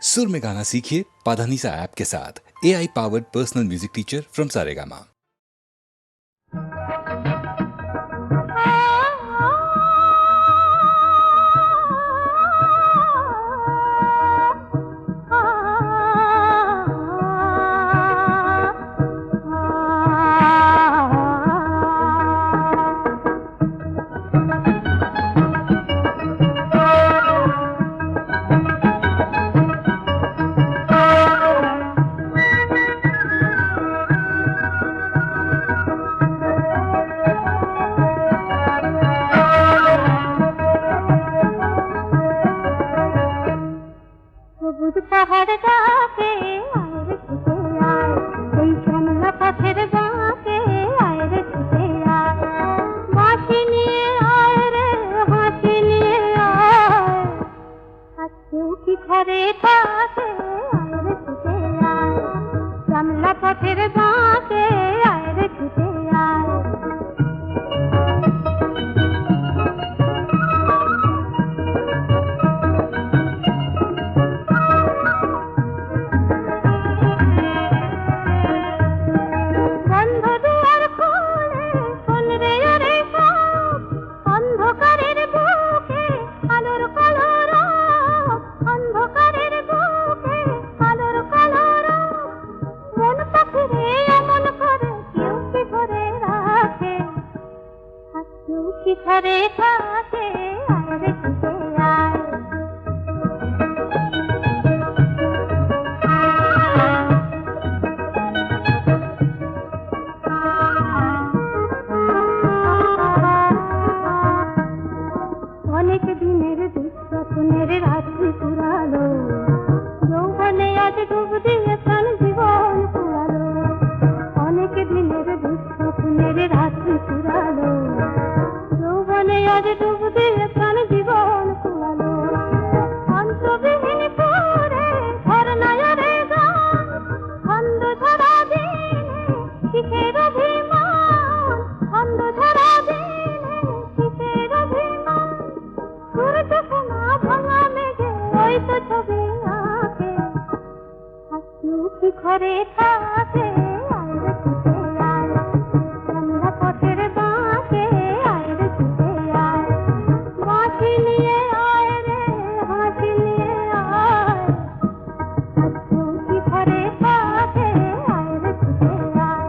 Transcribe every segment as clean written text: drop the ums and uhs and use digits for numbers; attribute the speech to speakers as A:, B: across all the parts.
A: सुर में गाना सीखिए पाधानीसा ऐप के साथ। AI powered personal music teacher from Saregama.
B: সবুজ পাহাড় ডাকে আয় রে ছুটে আয়, এই শ্যামলা পথের বাঁকে আয় রে ছুটে আয়, বাঁশি নিয়ে আয় রে হাসি নিয়ে আয়, আজকেও কি ঘরে থাকে আয় রে ছুটে আয়, শ্যামলা পথের বাঁকে আয় রে ছুটে আয়। কি ঘরে থাকে আয় রে ছুটে আয়। অনেক দিনের দুঃস্বপ্নের রাত্রি পুরালো, যৌবনে আজ ডুব দিয়ে প্রাণ জীবন পুরালো। অনেক দিনের দুঃস্বপ্নের রাত্রি পুরালো, যৌবনে আজ ডুব দিয়ে প্রাণ জীবন পুরালো। অন্তবিহীন সুরে ঝরনায়রে গান, ছন্দ ধরা দিনে কিসের অভিমান, ছন্দ ধরা দিনে কিসের অভিমান। সূর্য সোনা ভাঙা মেঘে ওই তো ছবি আঁকে, আজকেও কি ঘরে থাকে আয় রে ছুটে আয়, শ্যামলা পথের বাঁকে আয় রে ছুটে আয়, বাঁশি নিয়ে আয় রে হাসি নিয়ে আয়, আজকেও কি ঘরে থাকে আয় রে ছুটে আয়।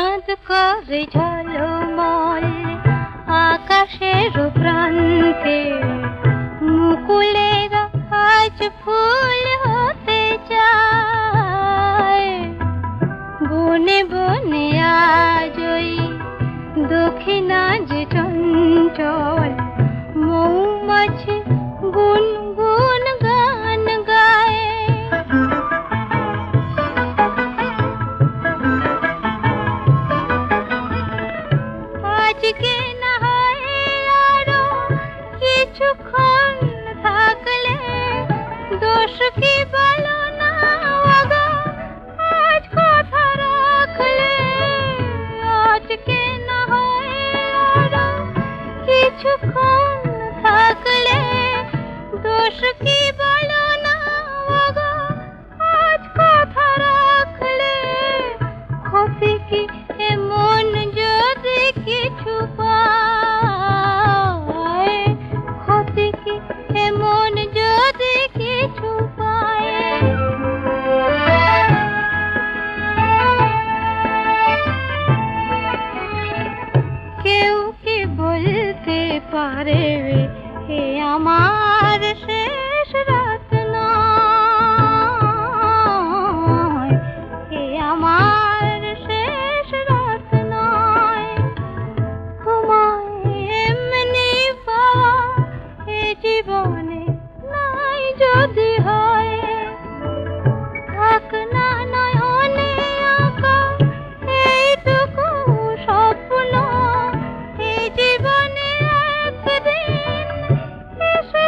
B: চাঁদ করে ঝলমল আকাশের প্রান্তে, মুকুলের আজ ফুল হতে চায়। বনে বনে আজই দক্ষিণা যে চঞ্চল, মৌমাছি গুনগুন গান গায়। আজকে না হয় আরো কিছুক্ষণ থাকলে, দোষ কি বলো না ওগো আজ কথা রাখলে। আজকে না হয় আরো কিছুক্ষণ থাকলে, দোষ কি বলো না ওগো আজ কথা রাখলে। ক্ষতি কি এমন যদি কিছু পায়, ক্ষতি কি এমন যদি কিছু পায়। কেউ কি বলতে পারে এ আমার শেষ রাত নয়, এ আমার শেষ রাত নয়। তোমায় এমনি পাওয়া এ জীবনে নাই যদি হয়, থাক না নয়নে আঁকা এইটুকু স্বপ্ন। এই জীবনে একদিন এসে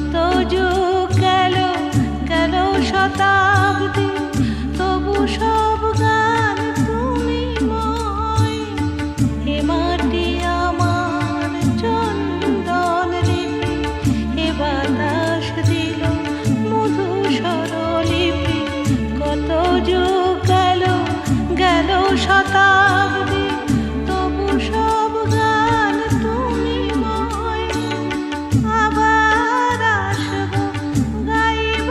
C: কত যুগ গেল গেল শতাব্দী, তবু সব গান তুমি ময়। এ মাটি আমার চন্দন লিপি, এ বাতাস দিল মধু স্বরলিপি। কত যুগ গেল গেল শতাব্দী, তবু সব গান তুমি ময়। আবার আসবো গাইব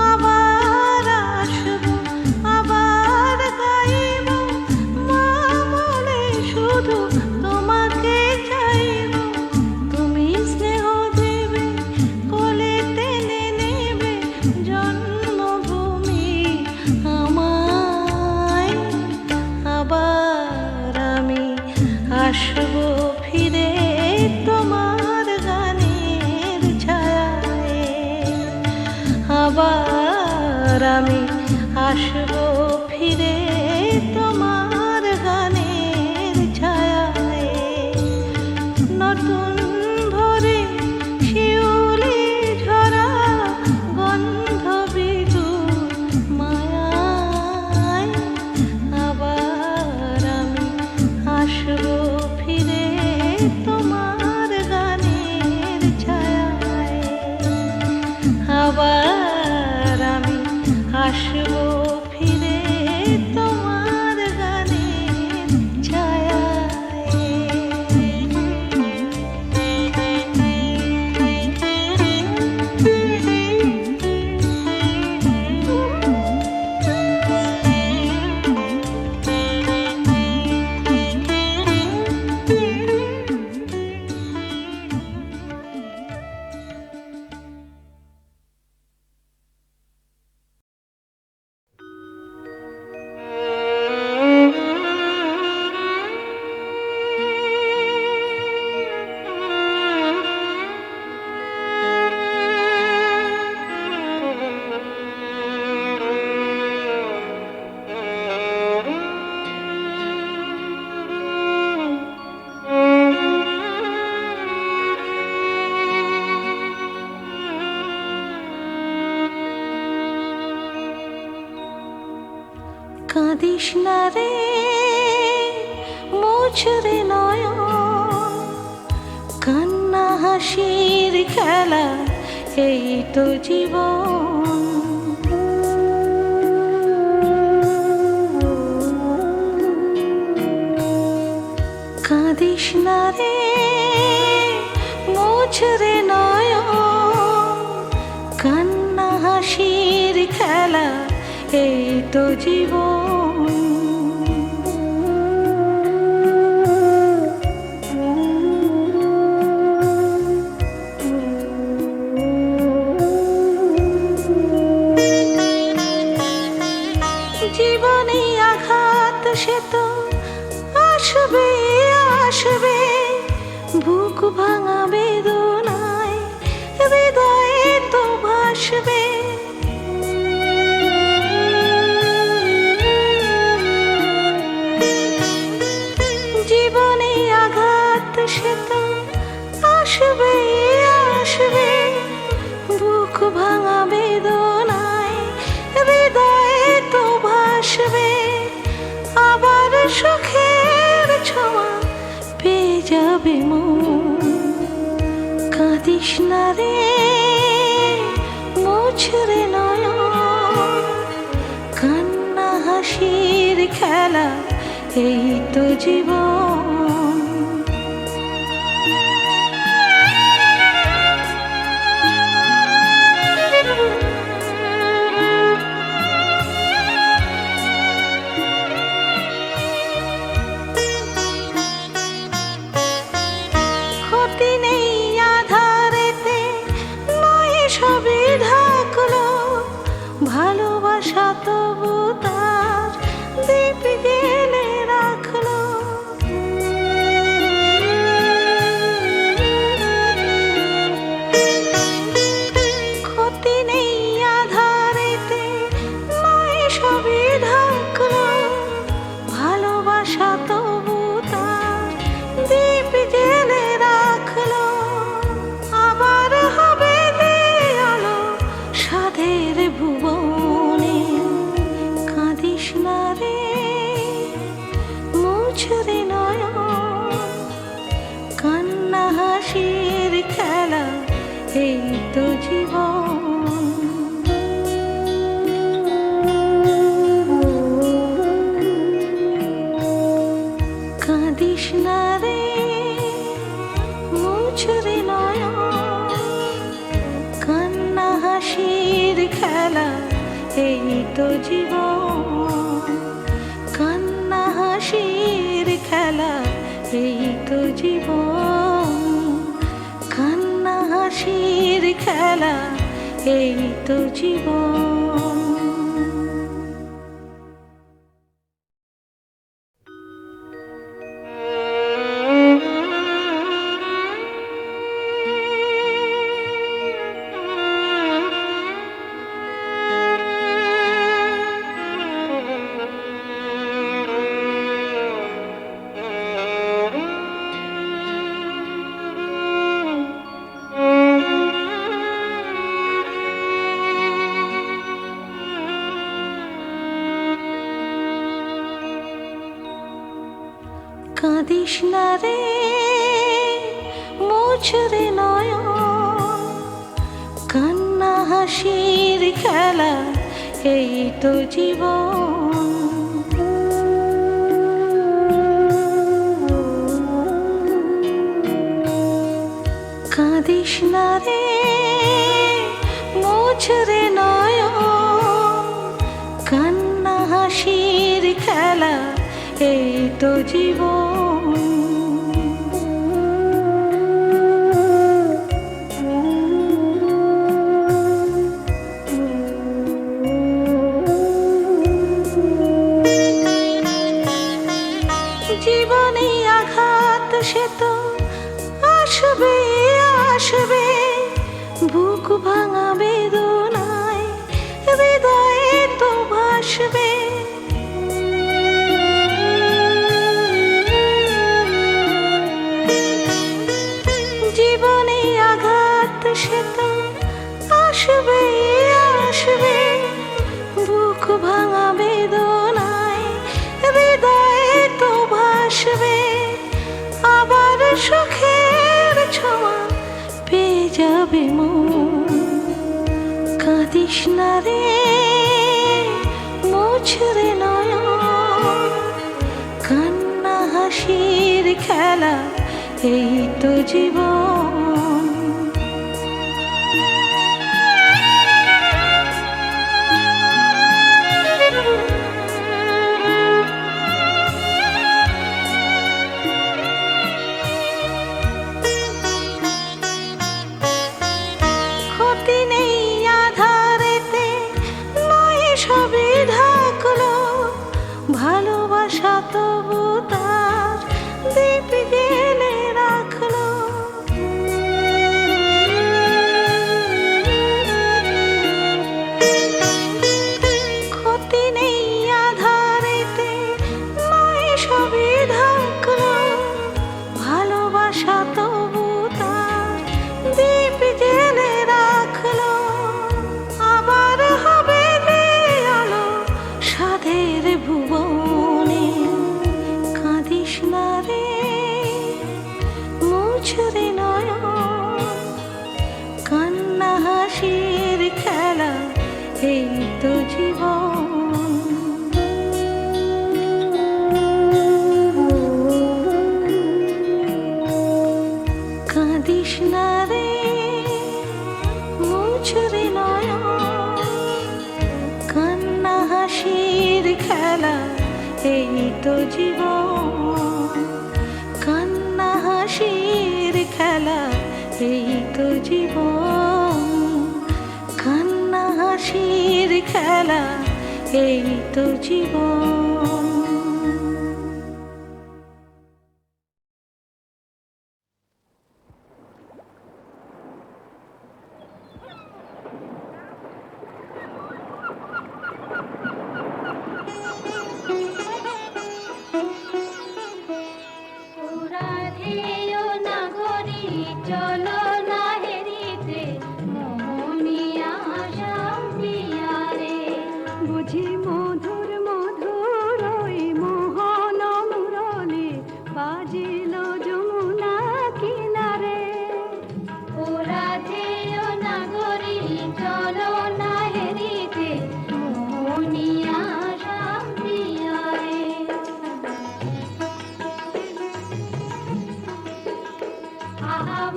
C: আবার আসবো আবার গাইব। মা মনে শুধু তোমাকে চাইব, তুমি স্নেহ দেবে কোলে টেনে নেবে জন্মভূমি আমায়। আবার আমি আসবো ফিরে তোমার গানের ছায়ায়। আবার আমি আসবো ফিরে তোমার গানের ছায়ায়। নতুন ভোরে শিউলি ঝরা গন্ধ বিদুর মায়ায়। আবার আমি আসবো ফিরে তোমার গানের ছায়ায়। আবার আমি আসবো ফিরে তোমার গানের কাঁদিস না রে মুছরে নয়ন, কান্না হাসির খেলা এই তো জীবন। কাঁদিস না রে মুছরে নয়ন, কান্না হাসির খেলা এই তো জীবন। জীবনে আঘাত সে তো আসবে আসবে, বুক ভাঙা বেদনায় হৃদয়ে তো ভাসবে। জীবনে আঘাত সে তো আসবে আসবে, বুক ভাঙা বেদনায় হৃদয়ে তো ভাসবে। আবার সুখের ছোঁয়া পেয়ে যাবে মন। কাঁদিস না রে মুছরে নয়ন, কান্না হাসির খেলা এই তো জীবন। ক্ষতি নেই আধারেতে নয় সবে ঢাকলো, ভালোবাসা তবু তার দীপ জেলে রাখলো। মুছরে নয়ন কান্না হাসির খেলা এই তো জীবন। কাঁদিস না রে মুছরে নয়ন কান্না হাসির খেলা এই তো জীবন। কান্না হাসির খেলা এই তো জীবন। কান্না হাসির খেলা এই তো জীবন। কাঁদিস না রে মুছরে নয়ন কান্না হাসির খেলা এই তো জীবন। কাঁদিস না রে মুছরে নয়ন কান্না হাসির খেলা এই তো জীবন। জীবনে আঘাত সে তো আসবে আসবে বুক ভাঙা বেদনায় হৃদয়ে তো ভাসবে। জীবনে আঘাত সে তো আসবে আসবে বুক ভাঙা বেদনায় হৃদয়ে তো ভাসবে। আবার সুখের ছোঁয়া পেয়ে যাবে মন। কাঁদিস না রে মুছরে নয়ন কান্না হাসির খেলা এই তো জীবন। ক্ষতি নেই আধারেতে নয় সবই ঢাকলো ভালোবাসা তবু তার দীপ গেলে রাখলো। ক্ষতি নেই আধারেতে নয় সবই ঢাকলো ভালোবাসা তবু তার দীপ জেলে রাখলো। আবার হবে যে আলো সাধের ভুবনে। কাঁদিস না রে মুছরে নয়ন কান্না হাসির খেলা এই তো জীবন। কাঁদিস না রে মুছরে নয়ন কান্না হাসির খেলা এই তো জীবন। কান্না হাসির খেলা এই তো জীবন। কান্না হাসির খেলা এই তো জীবন।
B: চলো না হেরিতে মোহনিয়া শান্তি আরে বুঝি মধুর মধুর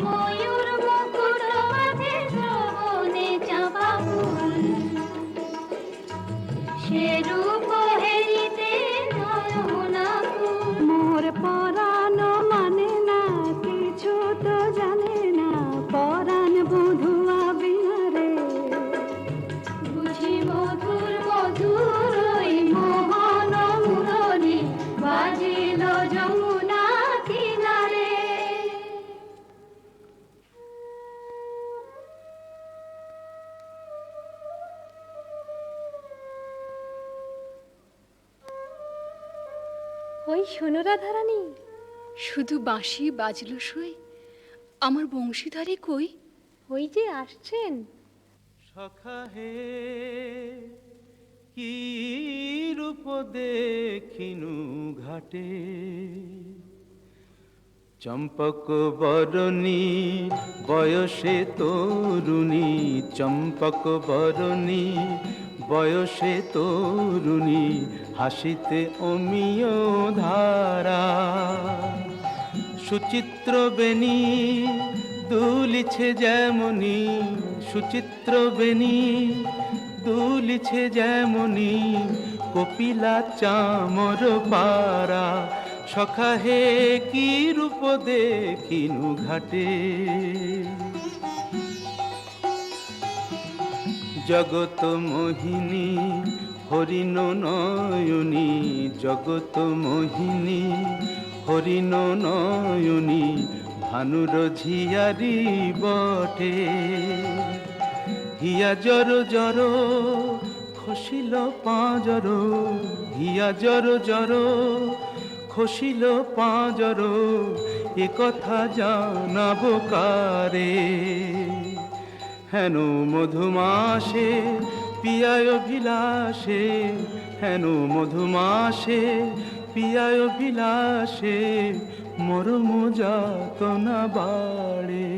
B: ময়ূর মুকুট মাঝে শ্রবণে চাপা ফুল, সে রূপ হেরিতে নয়নাকুল। মোর পরাণ মানে না কিছু তো জানে না, পরাণ বধুয়া বিহারে বুঝি মধুর মধুর ওই মোহন মুরলী বাজিল যমুনা কিনারে।
D: ওই শোনো রাধারানী, শুধু বাঁশি বাজলো সই, আমার বংশীধারী কই? ওই যে আসছেন।
E: সখা হে কি রূপ দেখিনু ঘাটে, চম্পক বরণী বয়সে তরুণী, চম্পক বরণী বয়সে তরুণী, হাসিতে অমিয় ধারা। সুচিত্র বেণী দুলিছে যেমনি, সুচিত্র বেণী দুলিছে যেমনি, কপিলা চামর পারা। সখা হে কি রূপ দেখিনু ঘাটে, জগত মোহিনী হরিণ নয়নী, জগত মোহিনী হরিণ নয়নী, ভানুর ঝিয়ারি বটে। হিয়া জর জর খসিল পাঁজর, হিয়া জর জর খসিল পাঁজর, এ কথা জানাব কারে। হেন মধুমাসে পিয়ায় অভিলাষে, হেন মধুমাসে পিয়ায় অভিলাষে, মরম যাতনা বাড়ে।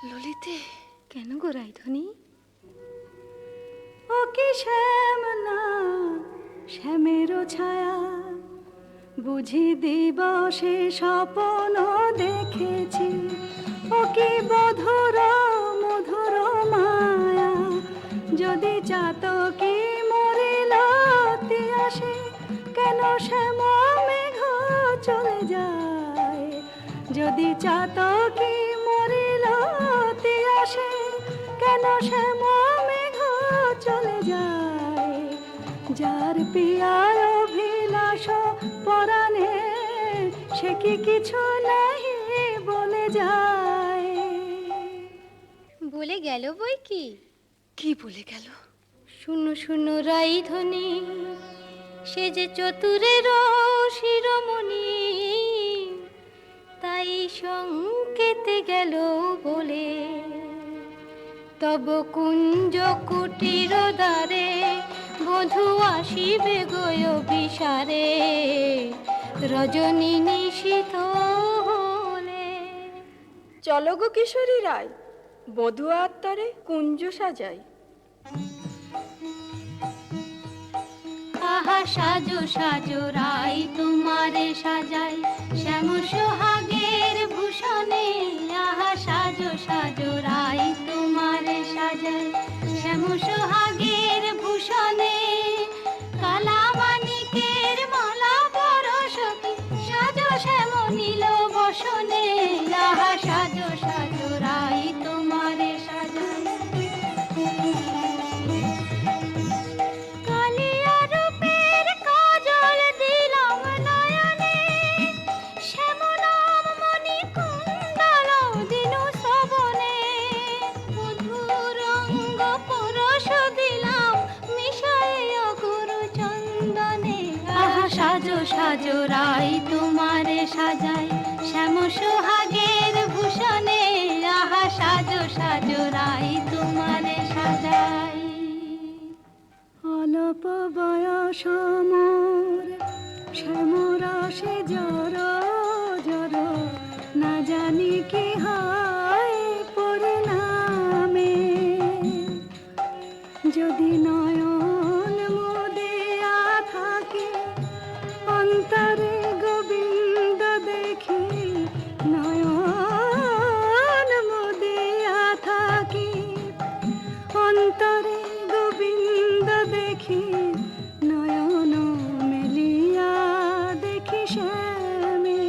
D: ললিতে, কেন গো রাইধনী?
B: ও কি শ্যাম না শ্যামের ছায়া, বুঝি দিবসে স্বপ্ন দেখেছি। ও কি মধুর মধুর মায়া, যদি চাতকি মরিল আসে, কেন শ্যাম মেঘ চলে যায়। যদি চাতকি মরিল আসে, কেন শ্যাম মেঘ চলে যায়। যার পিয়ার অভিলাষ পরাণে, সে কি কিছু নাহি বলে যায়।
D: বলে গেল বই কি? কি বলে গেল?
B: শুনো শুনো রাইধনী, সে যে চতুরের শিরোমণি, তাই সংকেতে গেল বলে। তব কুঞ্জ কুটির দ্বারে বধূ আসিবে গয় বিসারে, রজনী নিশীথ হলে।
D: চলো গো কিশোরী রায়, বধূ আত্মারে কুঞ্জ সাজাই।
B: আহা সাজো সাজো রাই তোমারে সাজাই, শ্যাম সোহাগের ভূষণে। আহা সাজো সাজো রাই তোমারে সাজাই, শ্যাম সোহাগের ভূষণে। কালা মানিকের মালা পরশতি, সাজো শ্যাম নীল বসনে। আহা সাজো সাজো রাই তোমারে সাজাই। কালিয়া রূপের কাজল দিলাম নয়নে, শ্যাম নাম মণি কুণ্ডল দিনু শ্রবণে। মধুর অঙ্গ পরশ দিলাম মিশায়ে গুরু চন্দনে। আহা সাজো সাজো রাই তোমারে সাজাই, শ্যাম সোহাগের ভূষণে। আহা সাজো সাজো রাই তোমারে সাজাই। অল্প বয়স মোর শ্যামরসে জর জর, না জানি কি হয় পরিণামে। যদি নয়ন মোর
C: অন্তরে গোবিন্দ দেখি, নয়ন মেলিয়া দেখি শ্যামে।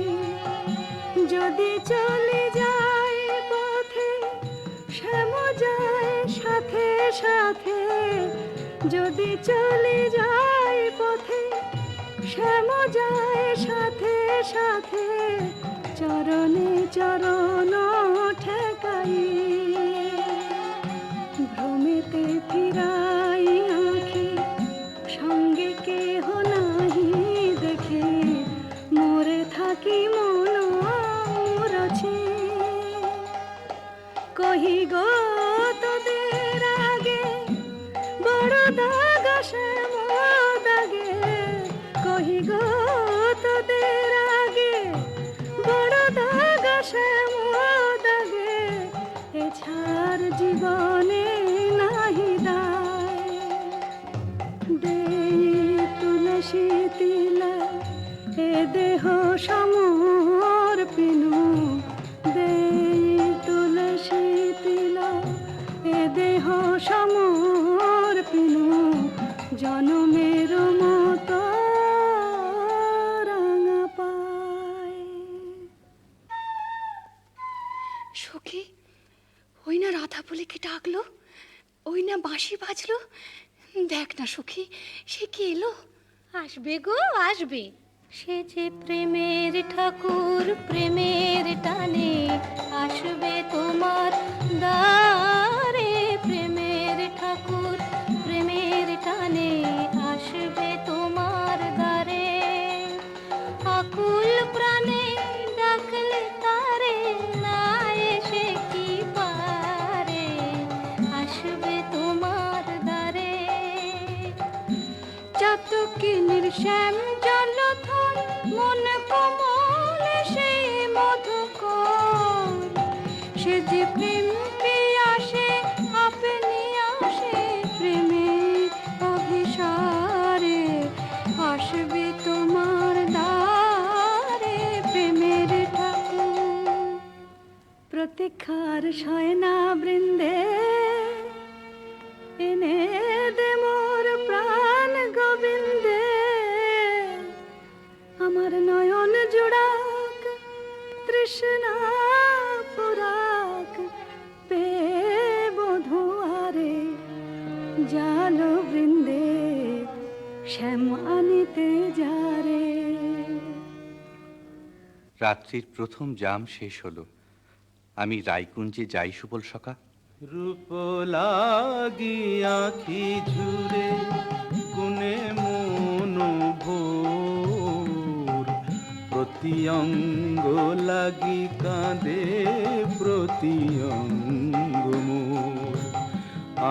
C: যদি চলে যায় পথে শ্যাম যায় সাথে সাথে, যদি চলে যায় পথে শ্যাম যায় সাথে সাথে, চরণে চরণ ঠেকাই ভ্রমেতে ফিরাই আঁখি, সঙ্গে কেহ নাহি দেখে, মরে থাকি মন রছে। কহি গো তোদের আগে বড় দাগ শ্যাম দাগে, কহি গো তোদের আগে বড় দাগ শ্যাম দাগে, এছাড় জীবনে নাহি দায়। দেই তুলসী তিলা এ দেহ সমর পিনু, দেই তুলসী তিলা এ দেহ সমর পিনু, জনমের মতো রাঙা পায়।
D: সখী, ওই না রাধা বলে কি ডাকলো, ওই না বাঁশি বাজলো। দেখ না সখী, সে কি এলো।
B: আসবে গো আসবে, সে যে প্রেমের ঠাকুর প্রেমের টানে আসবে তোমার দ্বারে, প্রেমের ঠাকুর প্রেমের টানে আসবে তোমার দ্বারে। আকুল প্রাণে ডাকলে তারে না এসে কি পারে, আসবে তোমার দ্বারে। চাতকিনীর শ্যাম জলধর মন কোমল সেই মধুকর, সে যে প্রেম পিয়াসে আপনি আসে প্রেমের অভিসারে, আসবে তোমার দ্বারে প্রেমের ঠাকুর। প্রতীক্ষার শয়না বৃন্দে এনে দে মোর প্রাণ গোবিন্দে, আমার নয়ন জুড়াক তৃষ্ণা পুরাক, পে বধুয়ারে জাল বৃন্দে শ্যাম আনিতে যারে।
F: রাত্রির প্রথম জাম শেষ হলো, আমি রায়কুঞ্জে যাই সুবল সখা।
E: রূপ লাগি আঁখি ঝুরে গুনে মন ভোর, প্রতি অঙ্গ লাগি কাঁদে প্রতি অঙ্গ মোর।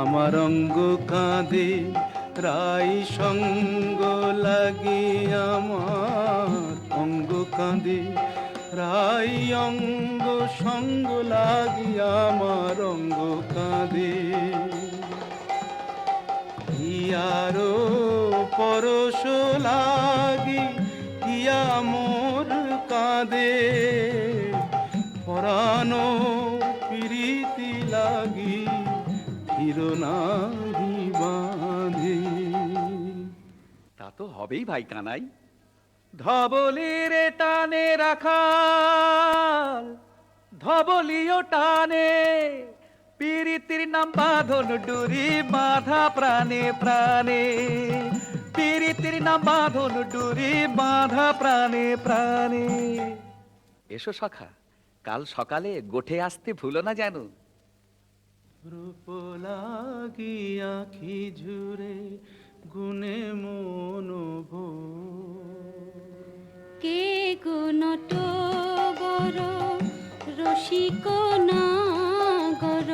E: আমার অঙ্গ কাঁদে রাই সঙ্গ লাগি, আমার অঙ্গ কাঁদে রাই অঙ্গ সঙ্গ লাগি, আমার অঙ্গ কাঁদে। হিয়ারো পরশ লাগি হিয়া মোর কাঁদে, পরানো প্রীতি লাগি ধীর নাহি বাঁধে।
F: তা তো হবেই ভাই কানাই।
E: ধবলির টানে রাখাল ধবলিও টানে, পীড়িতির নাম বাঁধন ডুরি বাঁধা প্রাণে প্রাণে, পীড়িতির নাম বাঁধন ডুরি বাঁধা প্রাণে প্রাণে।
F: এসো সখা, কাল সকালে গোঠে আসতে ভুলো না যেন।
E: রূপ লাগি আঁখি ঝুরে গুনে মন ভোর।
B: কে গো নটবর রসিক নাগর,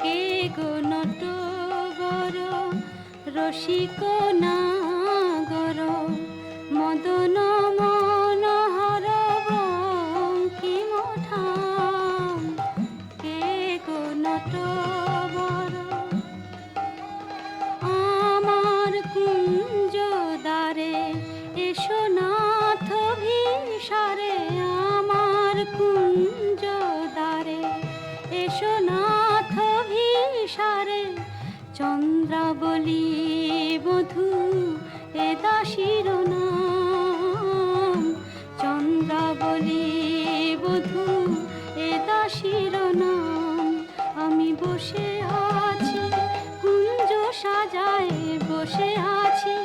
B: কে গো নটবর রসিক নাগর, মদন মনোহর বঙ্কিম ঠাম, কে গো নটবর। আমার কুঞ্জ দ্বারে এসো নাথ ভিসারে, আমার কুঞ্জ দ্বারে এসো নাথ ভিসারে, চন্দ্রাবলী বধূ এ দাসীর নাম, চন্দ্রাবলী বধূ এ দাসীর নাম। আমি বসে আছি কুঞ্জ সাজায় বসে আছি,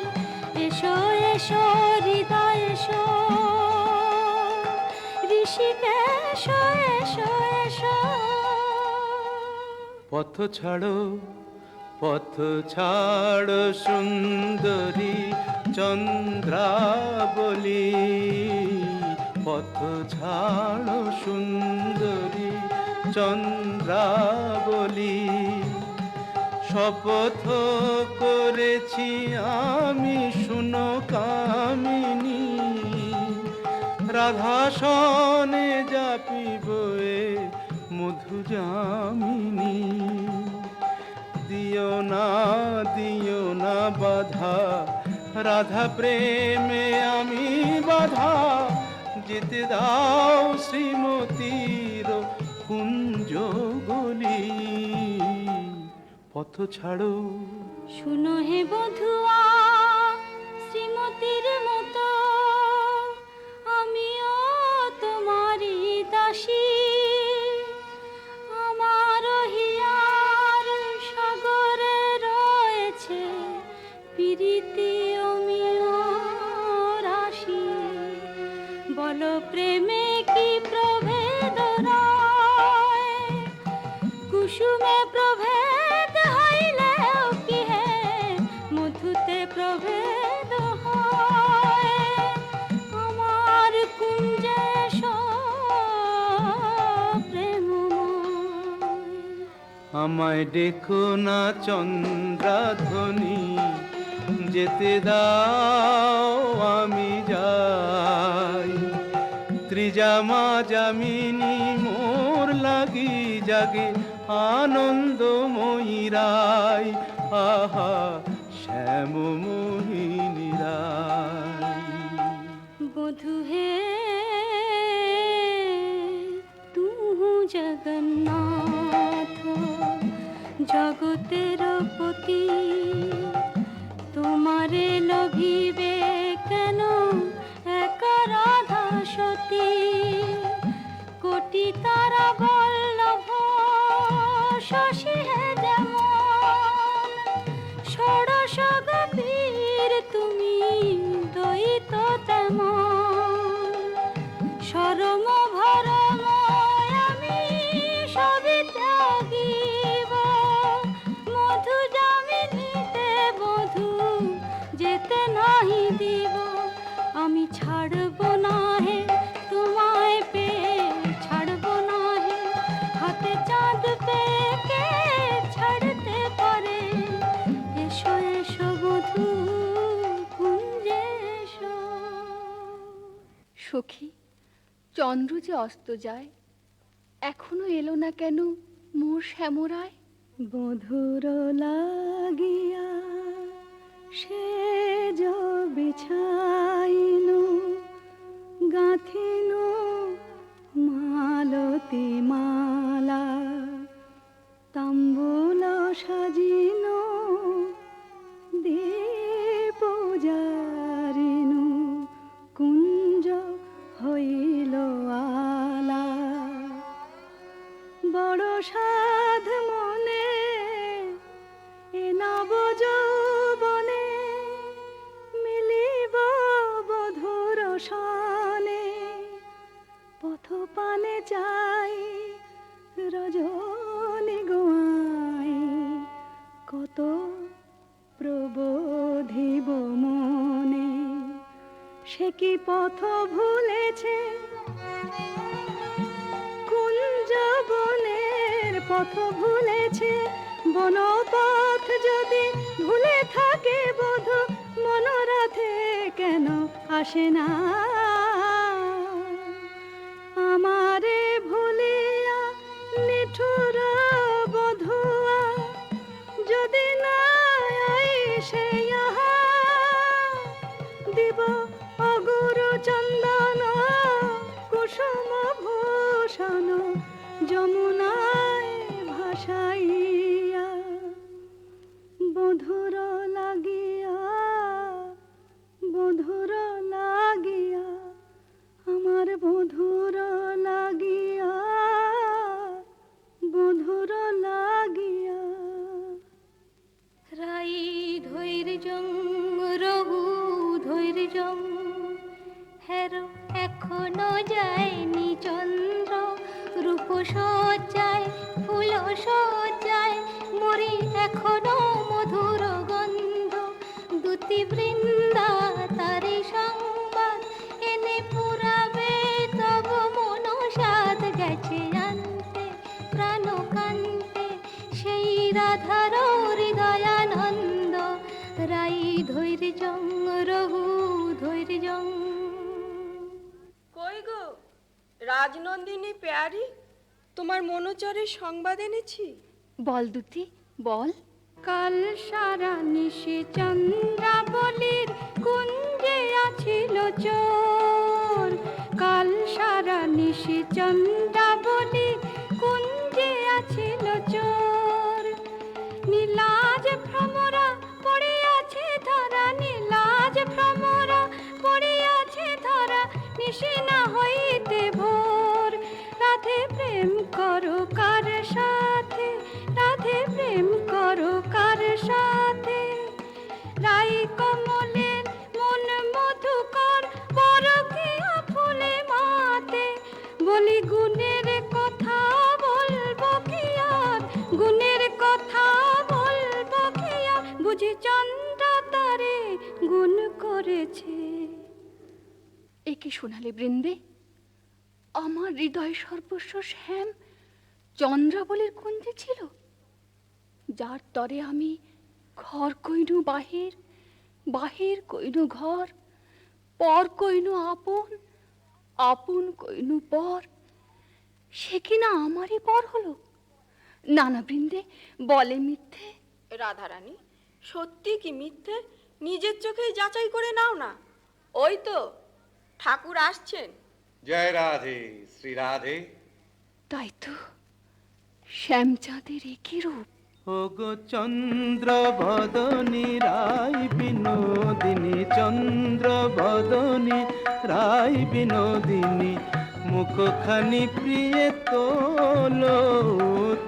B: এসো এসো হৃদয় এসো, ঋষিকেশ এসো এসো।
E: পথ ছাড়ো পথ ছাড়ো সুন্দরী চন্দ্রাবলী, পথ ছাড়ো সুন্দরী চন্দ্রাবলী। শপথ করেছি আমি শুনো কামিনী, রাধা সনে জাপিব এ মধু যামিনী। দিও না বাধা, রাধা প্রেমে আমি বাধা, যেতে দাও শ্রীমতীর কুঞ্জ গলি। পথ ছাড়ো
B: শুনো হে বধুয়া শ্রীমতীর মতো, আমিও তোমারই দাসী। আমার হিয়ার সাগরে রয়েছে প্রীতি অমিয় রাশি, বলো প্রেমে কি প্রভেদ রয়, কুসুমে প্রভেদ হইলেও কি হে মধুতে প্রভেদ হয়। আমার কুঞ্জে প্রেমময়,
E: আমায় ডেকো না চন্দ্রাধ্বনি, যেতে দাও আমি যাই। ত্রিজামা যামিনী মোর লাগি জাগে আনন্দময়ী রাই, আহা শ্যাম মোহিনী রাই।
B: বধু হে তু জগন্নাথ জগতের পতি, তোমারে লভিবে কেন এক রাধা সতী। কোটি তারা বল্লভ শশী হে যেমন, ষোড়শ গোপীর তুমি দ্বৈত তেমন। সরম ভরম আমি সবই ত্যাগিব, মধু যামিনীতে বধূ যেতে নাহি দিব। আমি ছাড়ব না হে তোমায় পেয়ে, ছাড়ব না হে হাতে চাঁদ পেয়ে, কে ছাড়তে পারে। এসো এসো বধূ কুঞ্জে এসো।
D: সখী, চন্দ্র যে অস্ত যায়, এখনো এলো না কেন মোর শ্যামরায়?
C: বধুর লাগিয়া সে বিছাইনু, গাঁথিনু মালতী মালা, তাম্বুল সাজিনু দীপ জারিনু, কুঞ্জ হইল আলা। বড় সাধ মনে এ নব যৌবনে, মিলিব বধুর সনে। পথ পানে চাই রজনী গোয়াই, কত প্রবোধিব মনে। সে কি পথ ভুলেছে কুঞ্জ বনের পথ ভুলেছে, বনপথ যদি ভুলে থাকে বধূ, মনোরথে কেন আসে না। আমারে ভুলিয়া নিঠুর বধুয়া, যদি না আইসে ইহা, দিব অগুরু চন্দন কুসুম ভূষণ যমুনায় ভাসাইয়া। বধুর লাগিয়া, বধুর লাগিয়া, আমার বধুর লাগিয়া, বধুর লাগিয়া।
B: রাই ধৈর্যং রঘু ধৈর্যং, হেরো এখনো যায়নি চন্দ্র, রূপ সজ্জায় ফুল সজ্জায় মরি এখনো মধুর গন্ধ। দুতি বৃন্দা তারি সংবাদ এনে পুরাবে, তব মনসাদ গেছে আনতে প্রাণ কান্তে, সেই রাধার হৃদয়ানন্দ। রাই ধৈর্যং রঘু ধৈর্যং।
G: কই গো রাজনন্দিনী পেয়ারি, তোমার মনোচরের সংবাদ এনেছি।
D: বল দুতি বল।
C: কাল সারা নিশে চন্দ্রাবলীর কুঞ্জে আছিল চোর, কাল সারা নিশে চন্দ্রাবলীর কুঞ্জে আছিল চোর। নীলাজ ভ্রমরা পড়িয়াছে ধরা, নীলাজ ভ্রমরা পড়িয়াছে ধরা, নিশি না হইতে ভোর। রাধে প্রেম করো কার সাথে, রাধে প্রেম করো কার সাথে। রাই কমলের মন মধুকর, পরকীয়া ফুলে মাতে। বলি গুণের কথা বলবো কি আর, গুণের কথা বলবো কি আর, বুঝি চন্দ্র তারে গুণ করেছে।
D: একে শোনালে বৃন্দে, আমার হৃদয় সর্বস্ব শ্যাম চন্দ্রাবলীর কুঞ্জে ছিল, যার তরে আমি ঘর কইনু বাহির, বাহির কইনু ঘর, পর কইনু আপন, আপন কইনু পর। সে কিনা আমারই পর হলো। নানা বৃন্দে বলে মিথ্যে।
G: রাধারানী, সত্যি কি মিথ্যে নিজের চোখেই যাচাই করে নাও না। ওই তো ঠাকুর আসছেন।
H: জয় রাধে শ্রী রাধে।
D: তাই তো, শ্যামচাঁদের একই রূপ।
E: ওগো চন্দ্র বদনী রায় বিনোদিনী, চন্দ্র বদনী রায় বিনোদিনী, মুখখানি প্রিয়ে তোলো।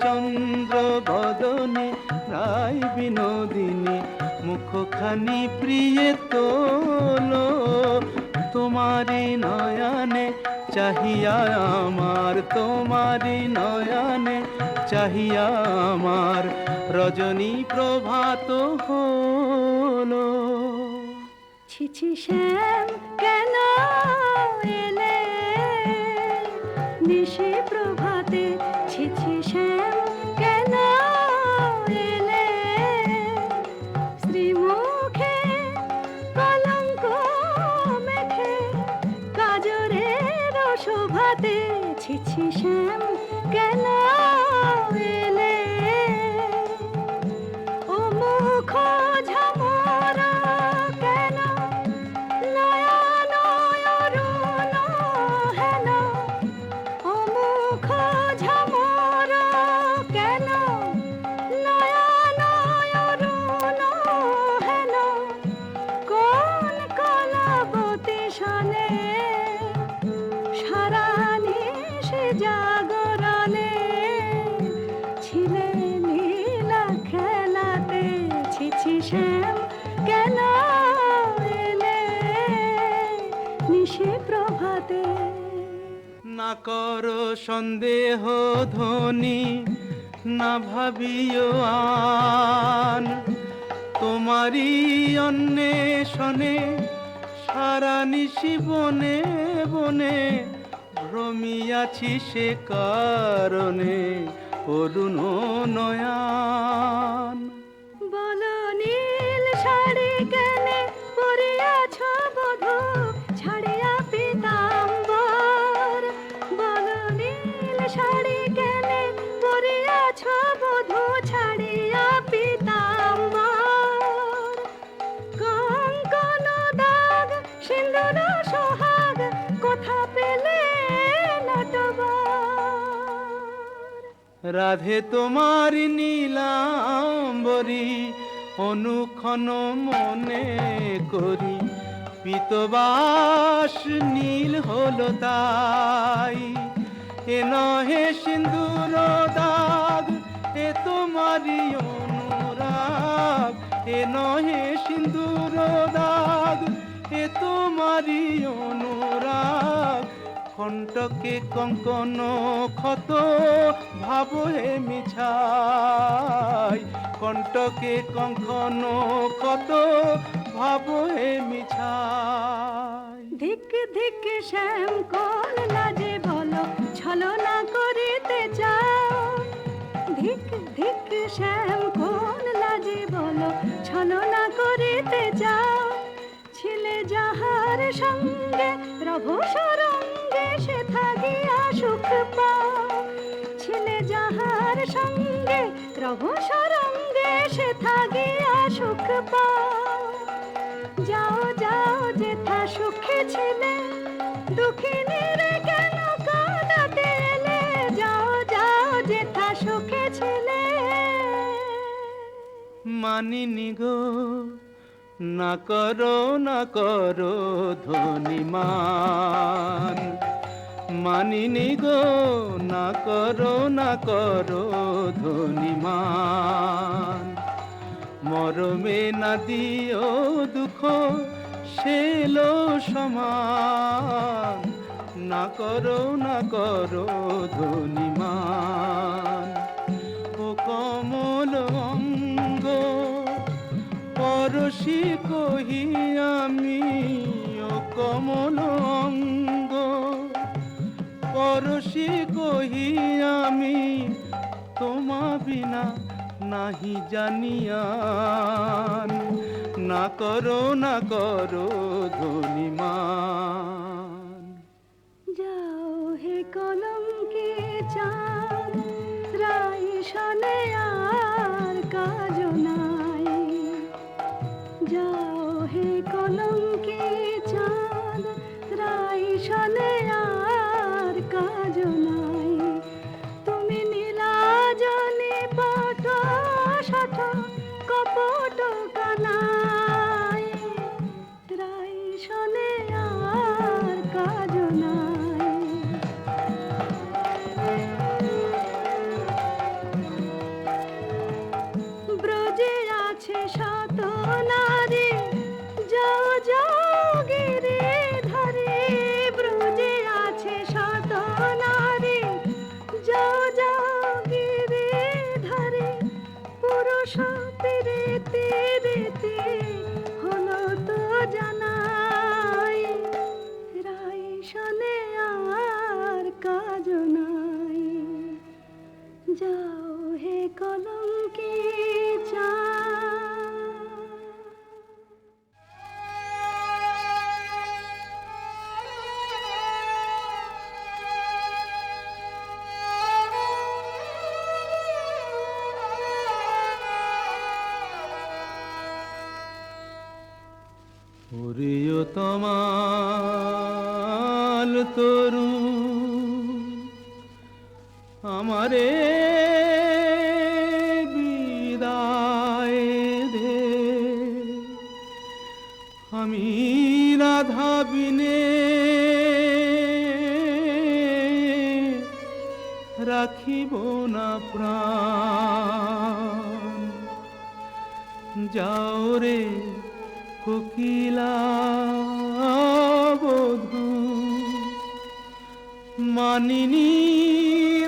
E: চন্দ্র বদনী রায় বিনোদিনী, মুখখানি প্রিয়ে তোলো। তোমারি নয়নে চাহিয়া আমার, তোমারি নয়নে চাহিয়া আমার, রজনী প্রভাত হলো।
C: ছিছি শ্যাম কেন এলে নিশি প্রভাতে, ছিছি শ্যাম কেন এলে। শ্রীমুখে কলঙ্ক মেখে কাজরের শোভাতে, ছিছি শ্যাম কেন এলে। ও মুখ ঝামরা কেন, নয়ন অরুণ হেন। ও মুখ ঝামরা কেন, নয়ন অরুণ হেন। কোন কলাবতী শনে সারা নিশি জাগরণে, ছিলে নীলা খেলাতে। ছিছি শ্যাম কেন এলে নিশি প্রভাতে।
E: না করো সন্দেহ ধ্বনি, না ভাবিও আন, তোমারই অন্বেষণে সারা নিশি বনে বনে ভ্রমিয়াছি, সে কারণে অরুণ নয়ান।
C: বলো নীল শাড়ি কেনে পরিয়াছ বধূ, ছাড়িয়া পীতাম্বর। বলো নীল শাড়ি কেনে পরিয়াছ বধূ, ছাড়িয়া পীতাম্বর। কঙ্কন দাগ সিন্দুর সোহাগ কোথা পেলে নটবর।
E: রাধে তোমার নীলাম্বরী অনুক্ষণ মনে করি পিতবাস নীল হলো তাই। এ নহে সিন্দুর দাগ, এ তোমারই অনুরাগ। এ নহে সিন্দুর দাগ, এ তোমারই অনুরাগ। কণ্টকে কঙ্কন ক্ষত ভাব হে মিছাই। কণ্টকে কঙ্কন ক্ষত ভাব হে মিছাই।
C: ধিক ধিক শ্যাম কোন লাজে বলো ছলনা করিতে চাও। ধিক ধিক শ্যাম কোন লাজে বলো ছলনা করিতে চাও। ছিলে যাহার সঙ্গে রভ সরঙ্গে সে থাকিয়া সুখ পাও। ছিলে যাহার সঙ্গে রভ সরঙ্গে সে থাকিয়া সুখ পাও। যাও যাও যেথা সুখে ছিলে, দুঃখিনীর কেন কাঁদাতে এলে। যাও যাও যেথা সুখে ছিলে।
E: মানিনি গো না করো না করো ধনিমান। মানিনি গো না করো না করো ধনিমান। মরমে না দিও দুঃখ সেলো সমান। না করো না করো ধনিমান। ও কমল অঙ্গ পরশি কহি আমি। ও কমল অঙ্গ পরশি কহি আমি। তোমা বিনা নাহি জানিয়ান। না করো না করো ধনিমান।
C: যাও হে কলঙ্কে চাঁদ, রাই শনে আর কাজ নাই। যাও হে কলঙ্কে চাঁদ, রাই শনে আর কাজ নাই। তুমি নীলাজনে পট শঠ কপট কানাই। রাই শনে আর কাজ নাই। ব্রজে আছে শত নারী, যাও যাও গিরি ধরে। ব্রজে আছে শত নারী, যাও যাও গিরি ধরে। পুরুষ পেরেতে রেতে হলো তো জানাই। রাই শনে আর কাজ নাই। যাও হে কলঙ্কে চাঁদ।
E: ওরিও তমাল তরু আমারে বিদায় দে। আমি রাধা বিনে রাখিব না প্রাণ। যাও রে কোকিলা বধূ, মানিনী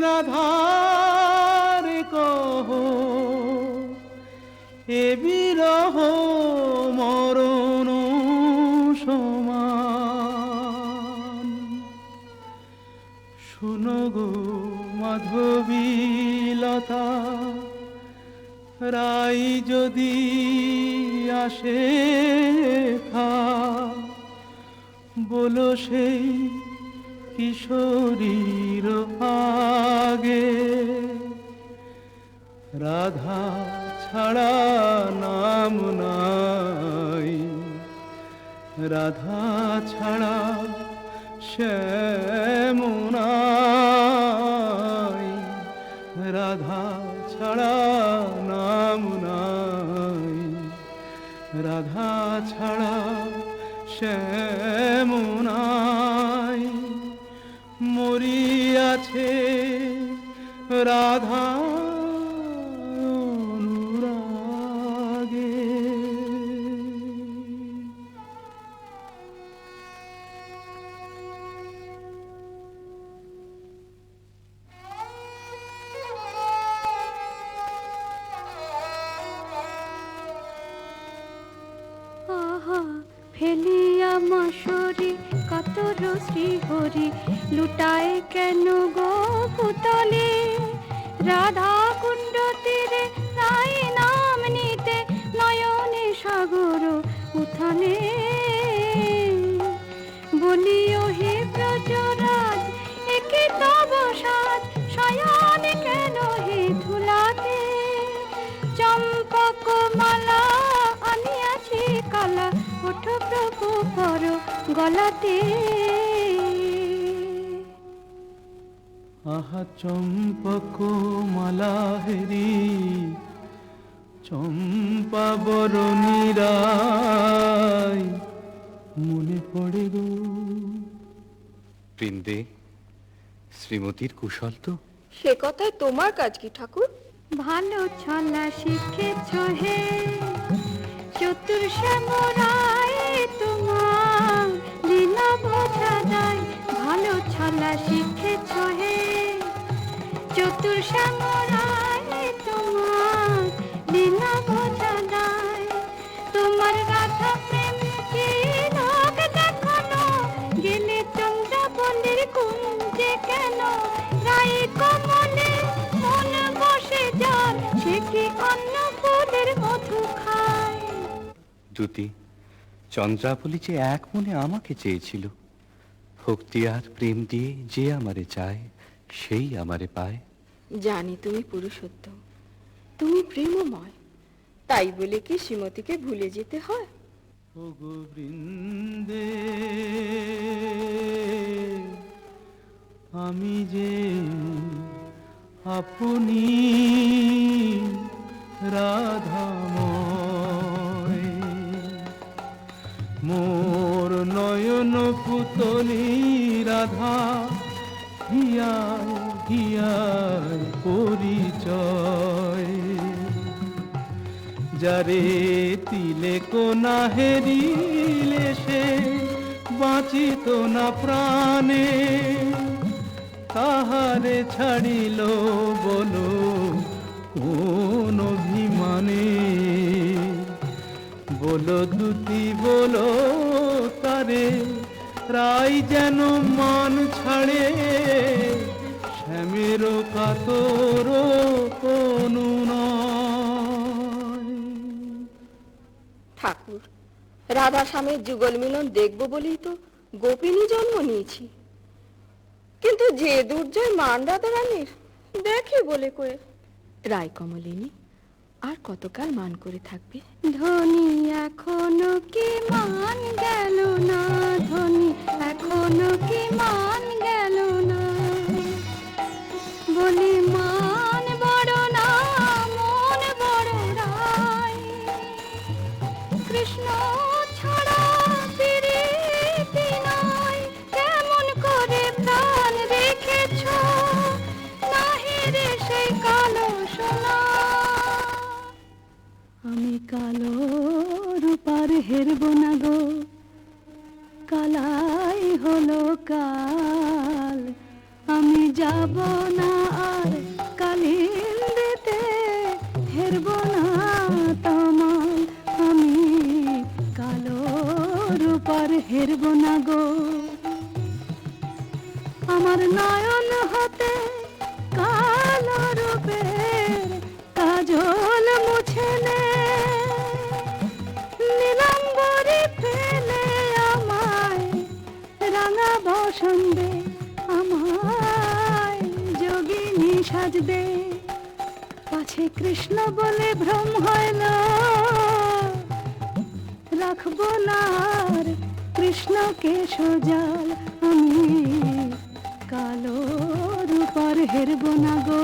E: রাধার কহ। এ বিরহ মরণ সমান। শুনো গো মাধবী লতা, রাই যদি আসে খা। বলো সেই কিশোরীর আগে, রাধা ছাড়া নাম নাই। রাধা ছাড়া শ্যাম নাই। রাধা ছাড়া নাম নাই। রাধা ছাড়া শ্যামনাই মরিয়াছে রাধা অনুরাগে।
C: আহা ফেলিয়া মশরি কাতর শ্রীহরি লুটায় কেন গো পুতলে রাধা কুণ্ড তীরে নাই নাম নিতে নয়নে সাগর উথানে বলিও হে ব্রজরাজ একে তব সাজ শয়নে কেন হে ধুলাতে চম্পক মালা আনিয়াছি কালা ওঠ প্রভু পর গলাতে।
E: আহা চম্পক মালা হেরি চম্পা বরণী রায় মনে পড়ে গো।
F: বৃন্দে, শ্রীমতীর কুশল তো?
G: সে কথায় তোমার কাজ কি ঠাকুর?
C: ভালো ছলা শিখেছ হে চতুর শ্যামরায় তোমার লীলা বোঝা যায়। ভালো ছলা শিখেছ হে চতুর শ্যামরায় তোমার লীলা বোঝা যায়। তোমার রাধা প্রেম কি লোক দেখানো গেলে চন্দ্রাবলীর কুঞ্জে কেন রাই কমলে মন বসে যার সে কি অন্য ফুলের মধু খায়।
F: দ্যুতি, চন্দ্রাবলী যে এক মনে আমাকে চেয়েছিল। ভক্তি আর প্রেম দিয়ে যে আমারে চায় সেই আমারে পায়।
G: জানি তুমি পুরুষোত্তম, তুমি প্রেমময়, তাই বলে কি শ্রীমতীকে ভুলে যেতে হয়?
E: ও গো বৃন্দে আমি যে আপনি রাধাময় মোর নয়ন পুতলি রাধা হিয়ার হিয়ার পরিচয়। যারে তিলে কোনা হেরিলে সে বাঁচিত না প্রাণে তাহারে ছাড়িল বলো কোন অভিমানে। বলো দুটি বলো তারে রাই যেন মান ছাড়ে শ্যামের কাতর কোনো নয়।
G: ঠাকুর, রাধা স্বামীর যুগল মিলন দেখবো বলেই তো গোপিনী জন্ম নিয়েছি, কিন্তু যে দুর্জয় মান রাধা রানীর দেখে বলে কয়ে। রায় কমলিনী আর কতকাল মান করে থাকবে?
C: ধনী এখনো কি মান গেল না, ধনী এখনো কি মান গেল না, বলি মান বড় না মন বড় রায়। কৃষ্ণ ছাড়া প্রীতি নাই, কেমন করে প্রাণ রেখেছ নাহি রে সেই কালো সোনা। আমি কালো রূপার হেরব না গো, কালাই হলো কাল। আমি যাব না আর কালিন্দিতে, হেরব না তমাল। আমি কালো রূপার হেরব না গো। আমার নয়ন হতে কালো রূপের কাজল মুছে নে, নীলাম্বরী ফেলে আমায় রাঙা বসন্দে, আমায় যোগিনী সাজ দে। পাছে কৃষ্ণ বলে ভ্রম হয় না, রাখবো না আর কৃষ্ণকে সোজাল। আমি কালো রূপার হেরব না গো।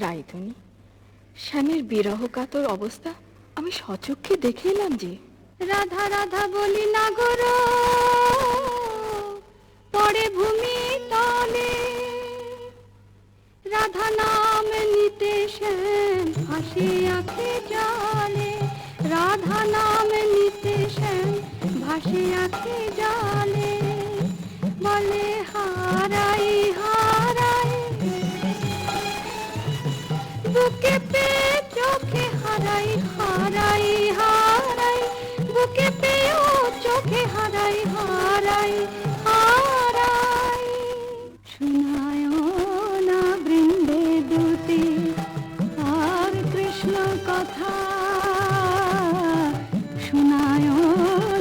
G: রায়ধনী, স্বামীর বিরহ কাতর অবস্থা আমি সচক্ষে দেখে এলাম যে।
C: রাধা রাধা বলি না গরো পড়ে ভূমি তলে, রাধা নাম নিতে শ্যাম ভাসে আঁখে জলে, রাধা নাম নিতে শ্যাম ভাসে আঁখে জলে, বলে হারাই হারাই বুকে পে চোখে হারাই হারাই হারাই, বুকে পেও চোখে হারাই হারাই হারাই। শোনায় না বৃন্দে দুটি আর কৃষ্ণ কথা, শোনায়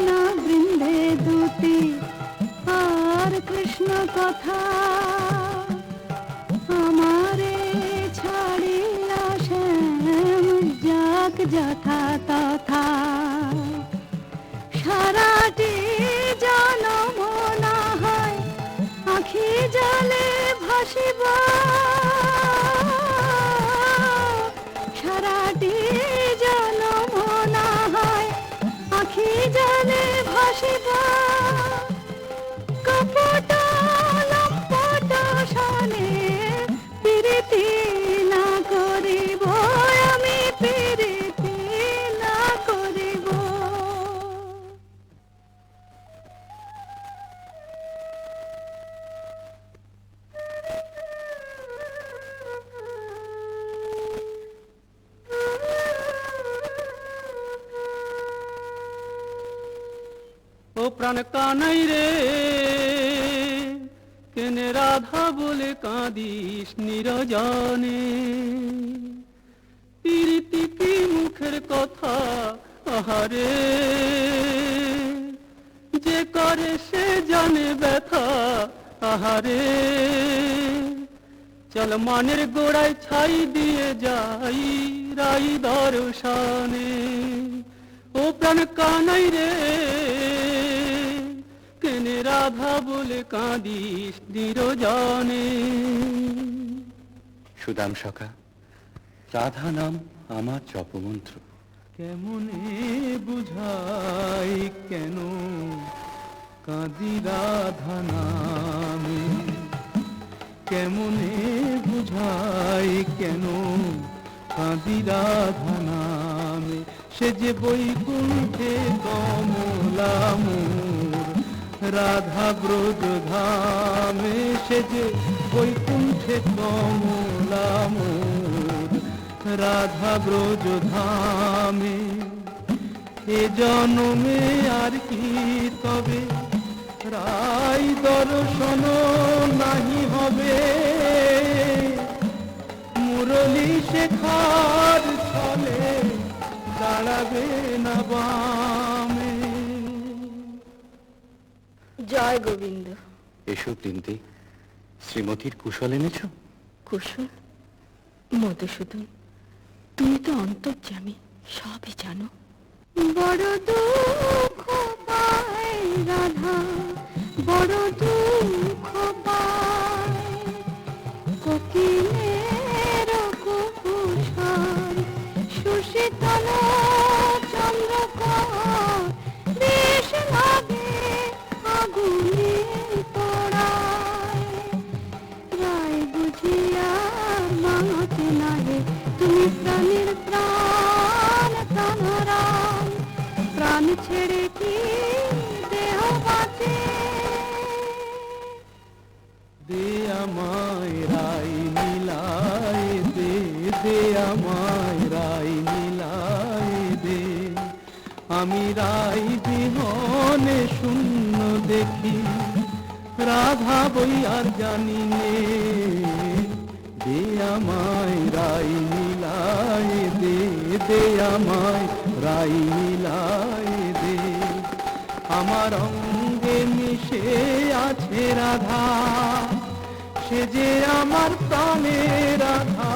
C: না বৃন্দে দুটি আর কৃষ্ণ কথা, আমারে ছাড়িয়া শ্যাম যাক যথা তথা, সারাটি জনম না হয় আখি জলে ভাসিব, সারাটি জনম না হয় আখি জলে ভাসিব, কপট লম্পট সনে প্রীতি না করিব, আমি প্রীতি না করিব।
E: ও প্রাণ কানাই রে, কেনে রাধা বলে কাঁদিস নিরজনে, প্রীতি কি মুখের কথা আহারে, যে করে সে জানে ব্যথা আহারে, চল মানের গোড়ায় ছাই দিয়ে যাই রাই দর্শনে। ও প্রাণ কানাই রে, কেনে রাধা বলে কাঁদিস নিরজনে।
F: সুদাম সখা, রাধা নাম আমার জপমন্ত্র।
E: কেমনে বুঝাই কেন কাঁদি রাধা নামে, কেমনে বুঝাই কেন কাঁদি রাধা নামে, সে যে বৈকুণ্ঠে কমলা মোর রাধা ব্রজ ধামে, সে যে বৈকুণ্ঠে কমলা মোর রাধা ব্রজ ধামে। এ জনমে আর কি তবে রাই দর্শন নাহি হবে, মুরলী শেখার ছলে দাঁড়াবে না বামে।
G: জয় গোবিন্দ।
F: এসো বৃন্দে, শ্রীমতীর কুশল এনেছ?
G: কুশল? মধুসূদন, তুমি তো অন্তর্যামী, সবই জানো।
C: বড় দুঃখ পায় রাধা, বড় দুঃখ পায়, কোকিলের কুকুর সুশীতল চন্দ্রকর, বেশ লাগে আগুনে পোড়ায়, রায় বুঝিয়া মাতে নাহে তুমি প্রাণের প্রাণ প্রাণরাম, প্রাণ ছেড়ে কি দেহ বাঁচে।
E: দে আমায় রাই নীলায় দে, দে আমায় রাই নীলায় দে, আমি রাই বিহনে শূন্য দেখি, রাধা বই আর জানি নে। দে আমায় রাই নীলায় দে, দে আমায় রাই নীলায় দে, আমার অঙ্গে মিশে আছে রাধা, সে যে আমার প্রাণে রাধা,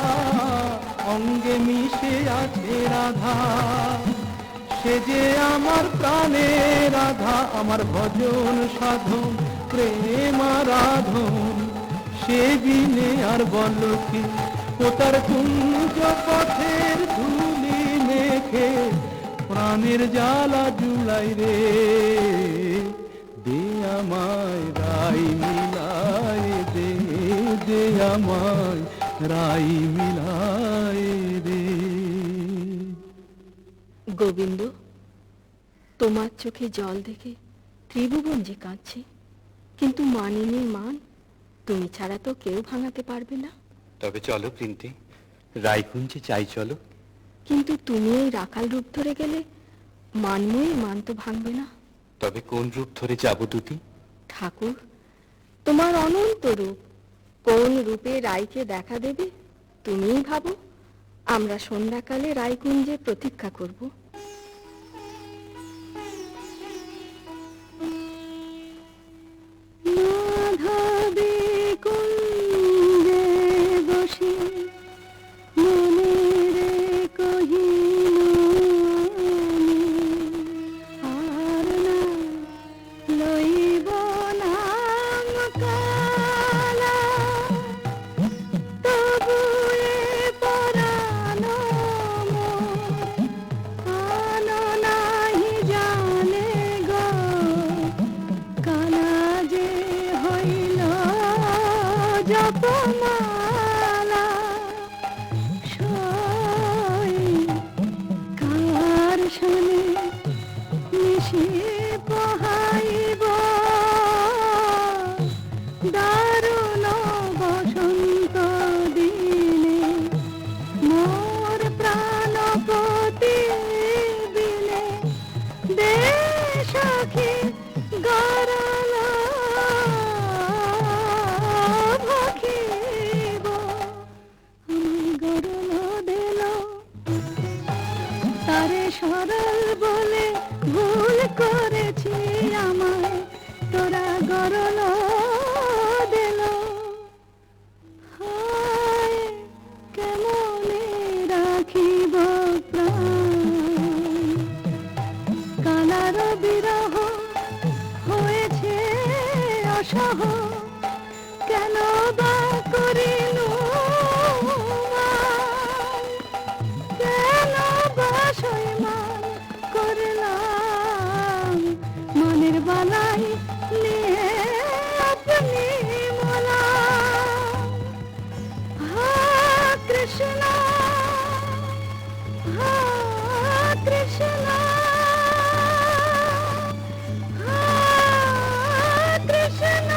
E: অঙ্গে মিশে আছে রাধা, সে যে আমার প্রাণে রাধা, আমার ভজন সাধন প্রেম আরাধন, সে বিনে আর বল কি, ও তার কুঞ্জ পথের ধুলি মেখে প্রাণের জ্বালা জুড়াই রে, দে আমায় রাই মিলায় দে, দে আমায় রাই মিলায় রে।
G: গোবিন্দ, তোমার চোখে জল দেখে ত্রিভুবন যে কাঁদছে, কিন্তু মানিনীর মান তুমি ছাড়া তো কেউ ভাঙাতে পারবে না।
F: তবে চলো বৃন্তে, রায়কুঞ্জে চাই চলো।
G: কিন্তু তুমি এই রাখাল রূপ ধরে গেলে মানময়ের মান তো ভাঙবে না।
F: তবে কোন রূপ ধরে যাব দুটি?
G: ঠাকুর, তোমার অনন্ত রূপ, কোন রূপে রায়কে দেখা দেবে তুমিই ভাবো। আমরা সন্ধ্যাকালে রায়কুঞ্জে প্রতীক্ষা করব।
C: মাধবী কুঞ্জে বসে মনেরে কহিনু আর না লইব নাম কালা, তবু এ পরাণ প্রাণ নাহি জানে গো, কানা যে হইল জপমালা। সই কার শোনে নিশি পোহাইব, দারুণ বসন্ত দিনে মোর প্রাণপতি বিনে, দে সখী গরল ভখিব, আমি গরল দিল তারে সরল বলে ভুল করেছি আমায়, তোরা গরল দিল। হায় কেমনে রাখিব প্রাণ, কানার বিরহ হয়েছে অসহ, কেন বা করিনু মান, কেন বা সইমান করলাম, মনের বালাই নিয়ে আপনি মোলাম। হা কৃষ্ণ, হা কৃষ্ণ, হা কৃষ্ণ।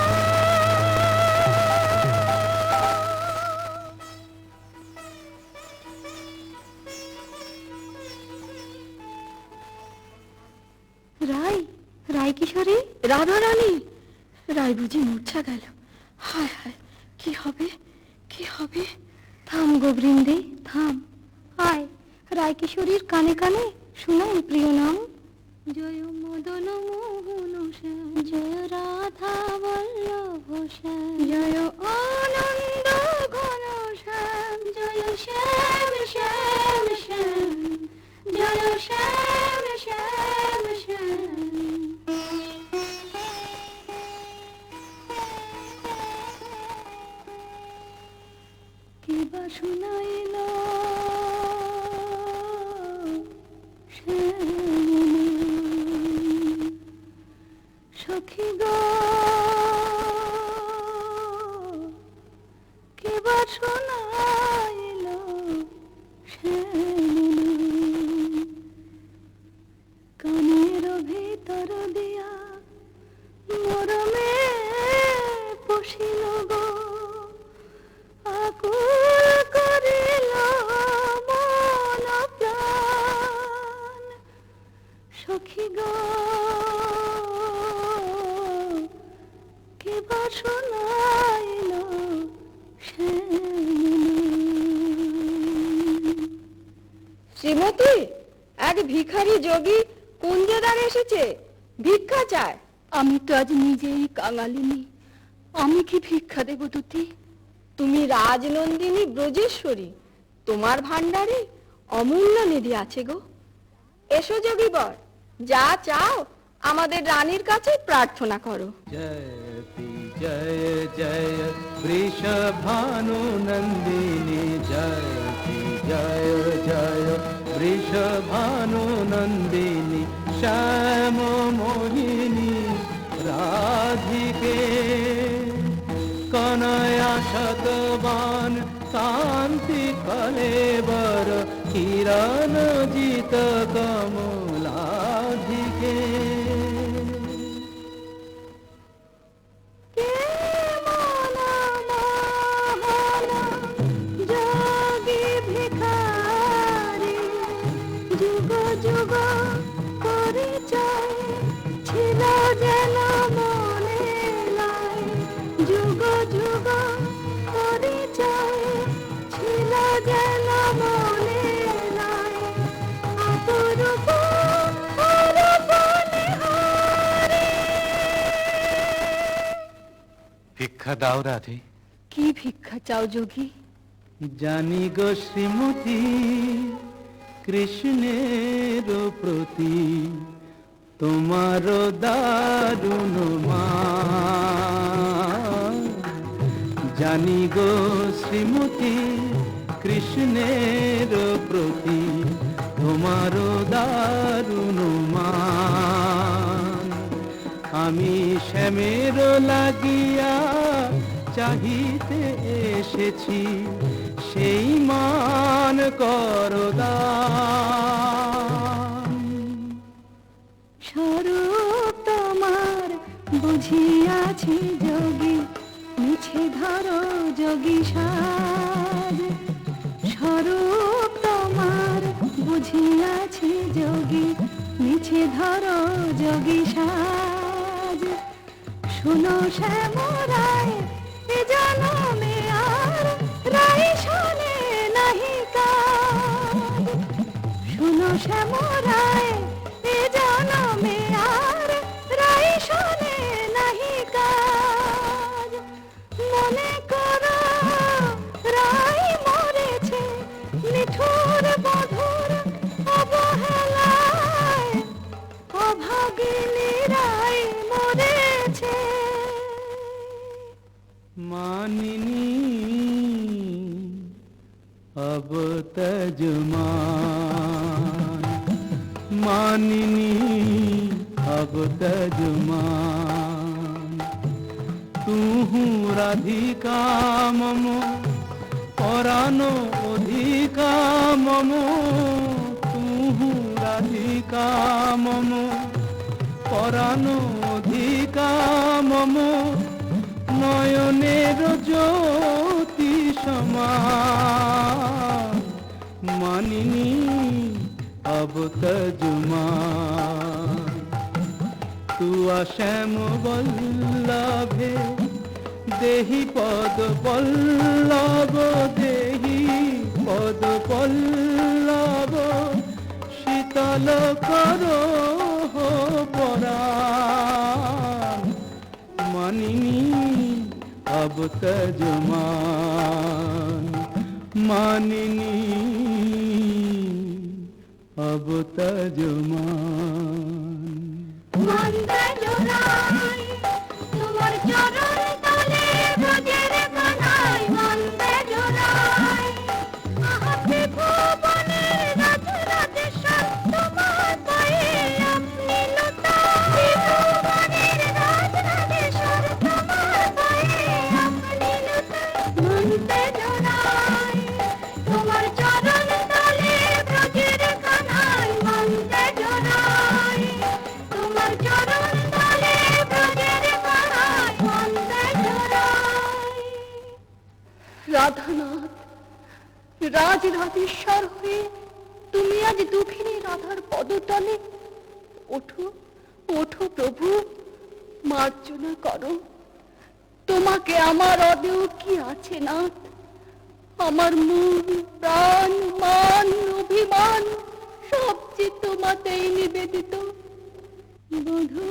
C: রায়, রায় কিশোরী, রাধা রানী, রায় বুঝি মূর্ছা গেল। হায় হায়, কি হবে, কি হবে? থাম গো বৃন্দে, থাম। আয়, রায় কিশোরীর কানে কানে শোনাই প্রিয় নাম। জয় মদন মোহন শ্যাম, জয় রাধা বল্লভ শ্যাম, জয় আনন্দ ঘন শ্যাম, জয় শ্যাম শ্যাম শ্যাম, জয় শ্যাম শ্যাম শ্যাম। কে বা শুনাইল সখী গো, কে বা শোনাইল কানের ভিতর দিয়া মরমে পশিল গো, আকুল করিল মন প্রাণ। সখী গো, কে বা শোনাইল
G: শ্রীমতী, এক ভিখারি যোগী কুঞ্জদান এসেছে, ভিক্ষা চায়।
C: আমি তো আজ নিজেই কাঙালিনী, আমি কি ভিক্ষা দেব দুটি?
G: তুমি রাজনন্দিনী ব্রজেশ্বরী, তোমার ভান্ডারে অমূল্য নিধি আছে গো। এসো যোগী বর, যা চাও আমাদের রানীর কাছে প্রার্থনা করো।
E: জয়তি জয় জয় বৃষভানু নন্দিনী, জয়তি জয় জয় বৃষভানু নন্দিনী শ্যাম মোহিনী রাধিকে কনয়া শতবান কান্তি কলেবর কিরণ জিত কমলাধিকে
C: যোগী ভিখারি যুগ যুগ পরিচয় ছিল যেন মনে লাই, যুগ যুগ পরিচয় ছিল যেন মনে লাই, অপরূপ অরূপ নিহারি।
F: ভিক্ষা দাও রাধে।
D: কি ভিক্ষা চাও যোগী?
E: জানি গো শ্রীমতী কৃষ্ণের প্রতি তোমার দারুণ মান। জানি গো শ্রীমতী কৃষ্ণের প্রতি তোমার দারুণ মান। আমি শ্যামের লাগিয়া চাহিতে এসেছি, সেই মান করদান।
C: স্বরূপ তোমার বুঝিয়াছি যোগী, মিছে ধরো যোগী সাজ। স্বরূপ তোমার বুঝিয়াছি যোগী, মিছে ধরো যোগী সাজ। শুনো শ্যামরায় এ জনমে আর রাই শোনে নাহি কাজ। শুনো শ্যামরায় এ জনমে আর রাই শোনে নাহি কাজ। মনে করো রাই মরেছে নিঠুর বধুর অবহেলায়, অভাগিনী রাই মরেছে।
E: মানিনী अब तजमान, मानिनी अब तजमान। तू राधिका मम परानो अधिका मम, तू राधिका मम परानो अधिका मम। নয়নের জ্যোতি সমান, মানিনী अब तजमान। तू শ্যাম বল্লভে দেহি পদ পল্লব, দেহি পদ পল্লব। শীতল করো পরাণ, মানিনী अब तजमान। मानिनी अब तजमान।
C: মন্দে জোড়াই তোমার চরণ তলে ব্রজের কানাই, মন্দে জোড়াই আহাতে ভুবনের রাজ রাজেশ্বর তোমার পায়ে আপনি লুটাই। ভুবনের রাজ রাজেশ্বর তোমার পায়ে আপনি লুটাই। মন্দে জোড়াই তোমার চরণ তলে ব্রজের কানাই, মন্দে জোড়াই তোমার চরণ তলে ব্রজের কানাই, মন্দে জোড়াই।
D: রাধানাথ, রাজ রাধেশ্বর হয়ে তুমি আজ দুঃখিনী রাধার পদতলে। ওঠো ওঠো প্রভু, মার্জনা করো। তোমাকে আমার অদেও কি আছে নাথ? আমার মন প্রাণ মান অভিমান সব যে তোমাতেই নিবেদিত।
C: বধূ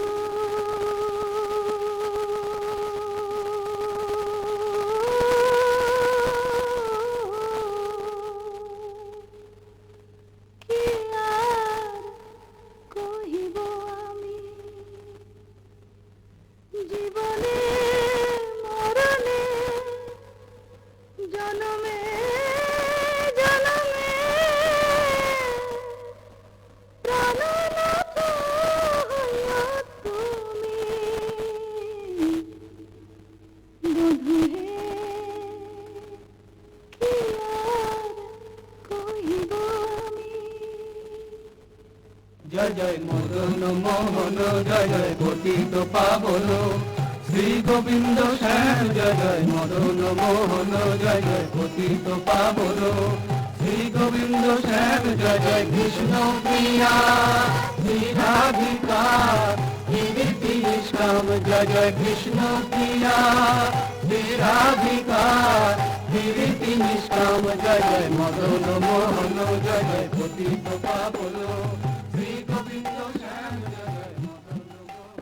C: কি আর কহিব আমি, জীবনে মরণে জনমে জনমে
E: জয় জয় মদন মোহন, জয় জয় পতিত পাবন শ্রী গোবিন্দ শ্যাম, জয় জয় মদন মোহন, জয় জয় পতিত পাবন শ্রী গোবিন্দ শ্যাম, জয় জয় কৃষ্ণ প্রিয়া শ্রী রাধিকা গিরিতি নিষ্কাম, জয় জয় কৃষ্ণ প্রিয়া শ্রী রাধিকা গিরিতি নিষ্কাম, জয় জয় মদন মোহন, জয় জয় পতিত পাবন শ্রী গোবিন্দ শ্যাম, জয় জয় মদন মোহন।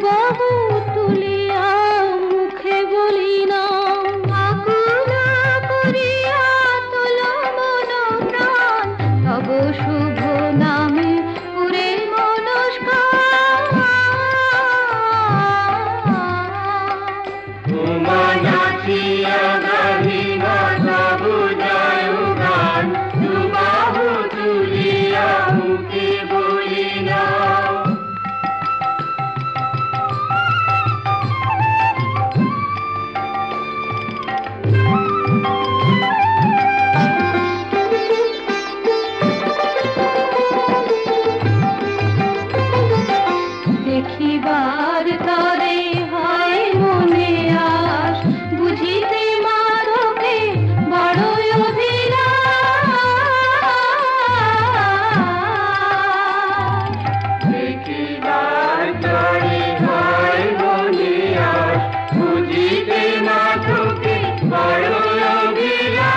B: বাহু তুলিয়া মুখে বলি না, আকুল করিয়া তোল মন প্রাণ, তব শুভ নামে পুরে মনস্কার।
E: নাচিয়া গাহিমা সব জয় গান, দুবাহু তুলিয়া মুখে বলি না।
B: দেখিবার তরে হয় মনে আস, বুঝিতে মাধকে বড়ই অভিলাষ।
E: দেখিবার তরে হয় মনে আস, বুঝিতে মাধকে বড়ই অভিলাষ।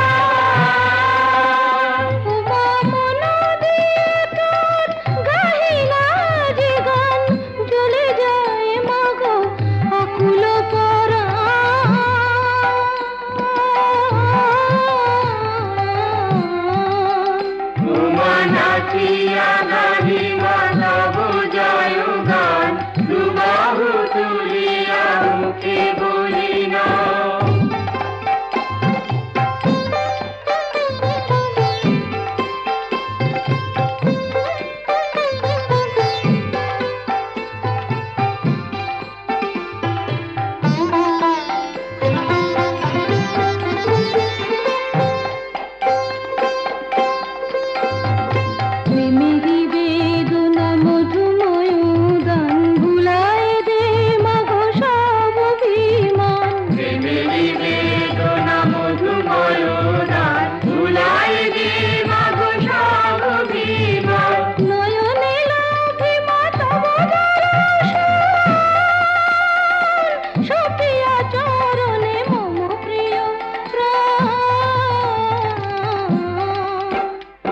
B: উমা মন দিয়ে তোর গাহিলা যে গান, চলে যায় মাগো আকুল পরাণ।
E: উমা নাচিয়া গাহিমা সব জয় গান, দুবাহু তুলিয়া মুখে বলি না।
B: প্রেমেরই বেদনা মধুময় দান, ভুলায় দে মাগো সব অভিমান।
E: প্রেমেরই বেদনা মধুময় দান, ভুলায় দে মাগো সব অভিমান।
B: নয়নে লাভিমা তব দর্শন, সপিয়া চরণে মম প্রিয় প্রাণ।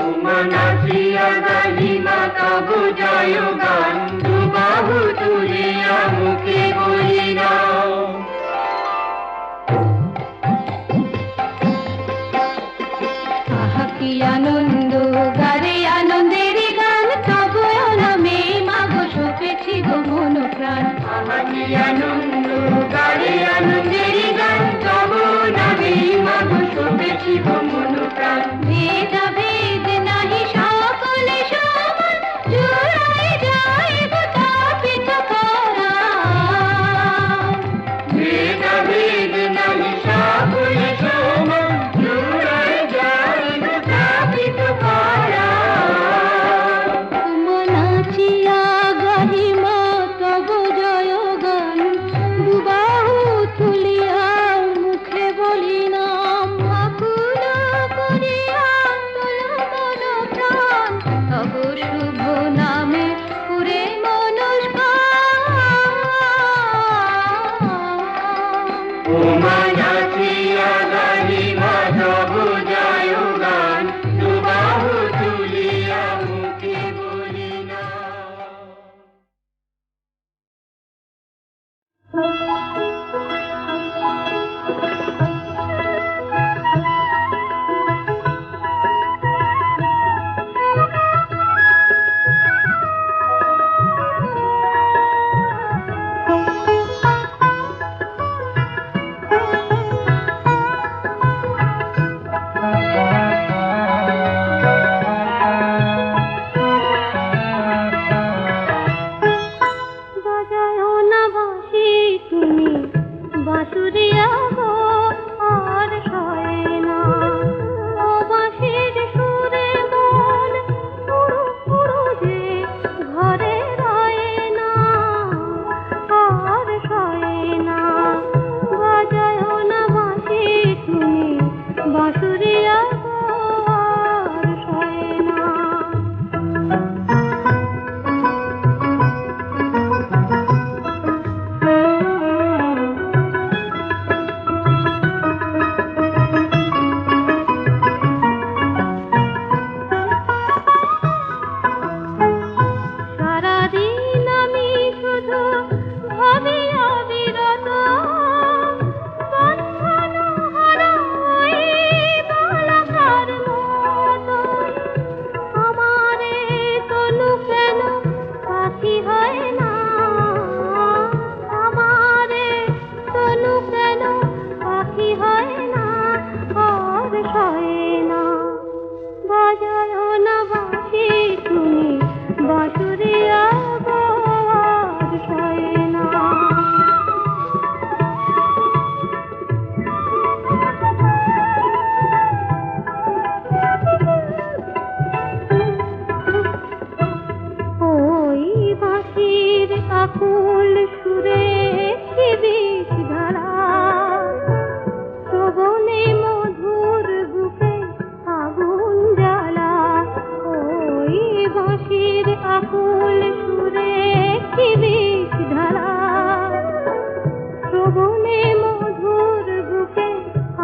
E: উমা নাচিয়া গাহিমা তব জয় গান, দুবাহু তুলিয়া মুখে বলি না।
B: আহা কি আনন্দ গারে আনন্দের গান, তব নামে মাগো সপেছি গো মন প্রাণ।
E: আহারি আনন্দ গারে আনন্দের গান, তব নামে মাগো শোভেছি গো মন প্রাণ।
B: ভেদা ভেদ নাহি সকলে সমান, জুড়াই যায় গো তাপিত পরাণ।
E: ভেদা ভেদ নাহি সকলে সমান, জুড়ায় যায় গো তাপিত পরাণ।
B: উমা নাচিয়া গাহিমা তব জয় গান, দুবাহু তুলিয়া মুখে বলি নাম, আকুল কি বিষ ধারা, শ্রবণে মধুর বুকে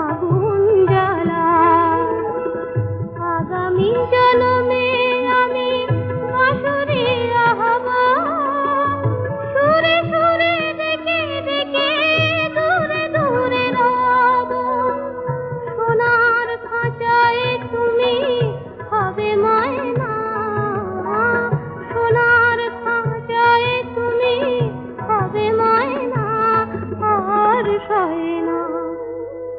B: আগুন জ্বালা। আগামী জন্মে আমি বাঁশরীয়া হব, সুরে সুরে ডেকে ডেকে দূরে দূরে রব। সোনার খাঁচায় তুমি হবে ময়না, সোনার খাঁচায় তুমি হবে ময়না। আর সয় না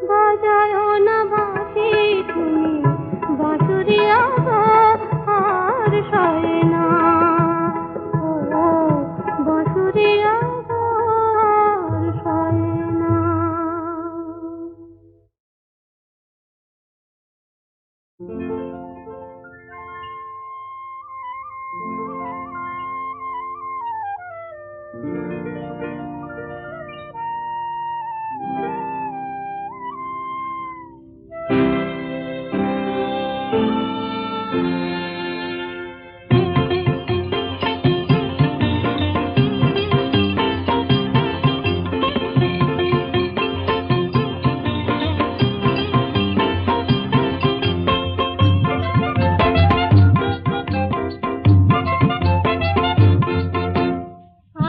B: বাজায় না বাঁশি তুমি বাঁশুরিয়া গো, আর সয় না ও বাঁশুরিয়া গো, আর সয় না।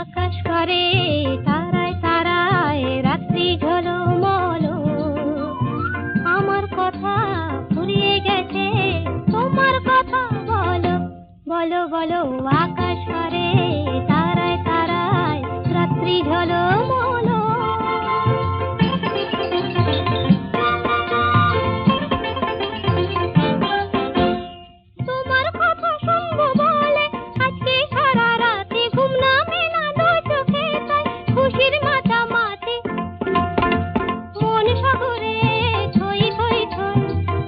B: আকাশ করে তারায় তারায় রাত্রি ঝলমল, আমার কথা ফুরিয়ে গেছে তোমার কথা বলো বলো বলো। আকাশ করে তারায় তারায় রাত্রি ঝলমল, তোমার কথা শুনবো বলে আজকে সারা রাতে ঘুম নামে না দু চোখে, তাই খুশির মাতামাতি মন সাগরে থই থই থই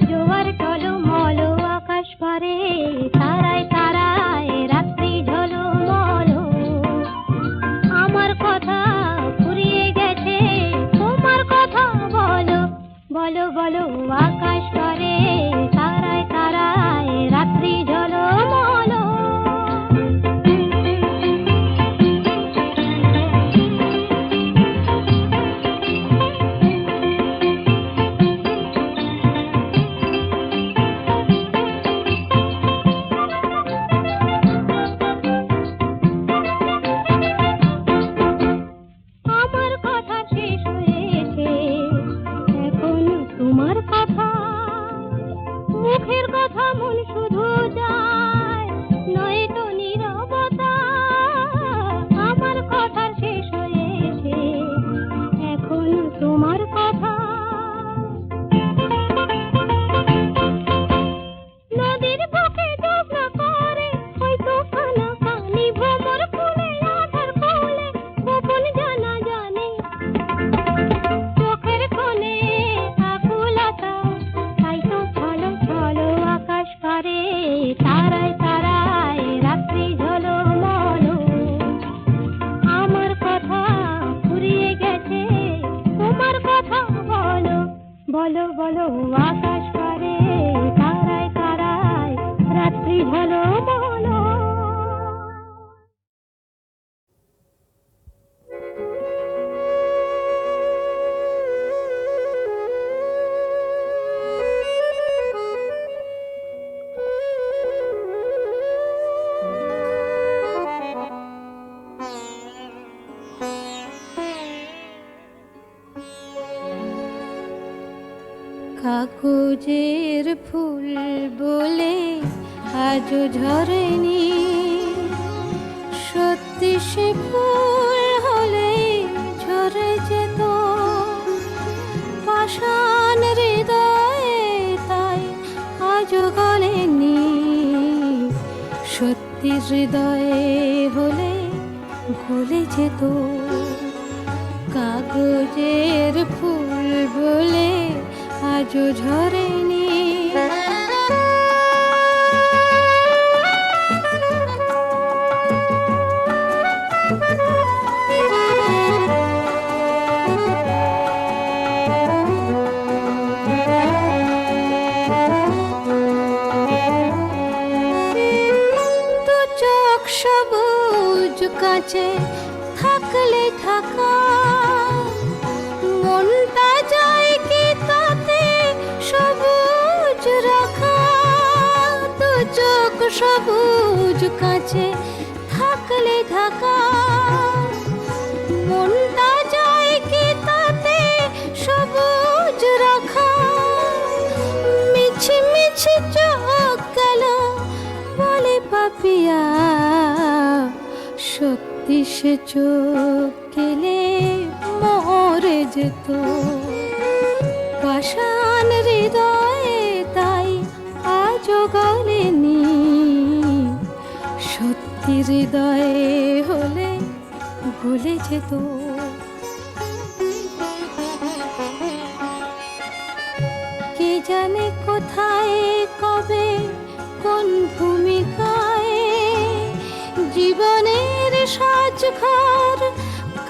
B: জোয়ার টলমল। আকাশ করে তারায় তারায় রাত্রি ঝলমল, আমার কথা ফুরিয়ে গেছে তোমার কথা বলো বলো বলো। আকাশ করে তারায় তারায় রাত্রি ঝলমল। আমার কথা শেষ হয়েছে, এখন তোমার কথা, মুখের কথা মন শুধু যায় নয়তো নীরবতা। আমার কথা শেষ হয়েছে, এখন তোমার কথা। নদীর বুকে জ্যোৎস্না করে হয়তো কানাকানি, ভ্রমর ফুলে আধার কোলে গোপন জানা জানি। চোখের কোণে আকুলতা তাই তো ছলো ছলো। আকাশ করে তারায় তারায় রাত্রি ঝলমল, আমার কথা ফুরিয়ে গেছে তোমার কথা বলো বলো বলো। আকাশ করে তারায় তারায় রাত্রি ঝলমল। কাগজের ফুল বলে আজও ঝরেনি, সত্যি সে ফুল হলে ঝরে যেত পাষাণ হৃদয়ে, তাই আজও গলেনি। সত্যি হৃদয়ে হলে গলে যেত। কাগজের ফুল বলে আজও ঝরেনি। দু চোখ সবুজ
C: কাছে থাকলে থাকা, মনটা যায় কি তাতে সবুজ রাখা, দু চোখ সবুজ কাছে থাকলে থাকা, মনটা যায় কি তাতে সবুজ রাখা, মিছি মিছি চোখ গেল বলে পাপিয়া, সত্যি সে চোখ গেলে মরে যেত। পাষাণ হৃদয়ে তাই আজও গলেনি, সত্যি হৃদয়ে হলে ভুলে যেত। কে জানে কোথায় কবে কোন ভূমিকায় জীবনের সাজঘর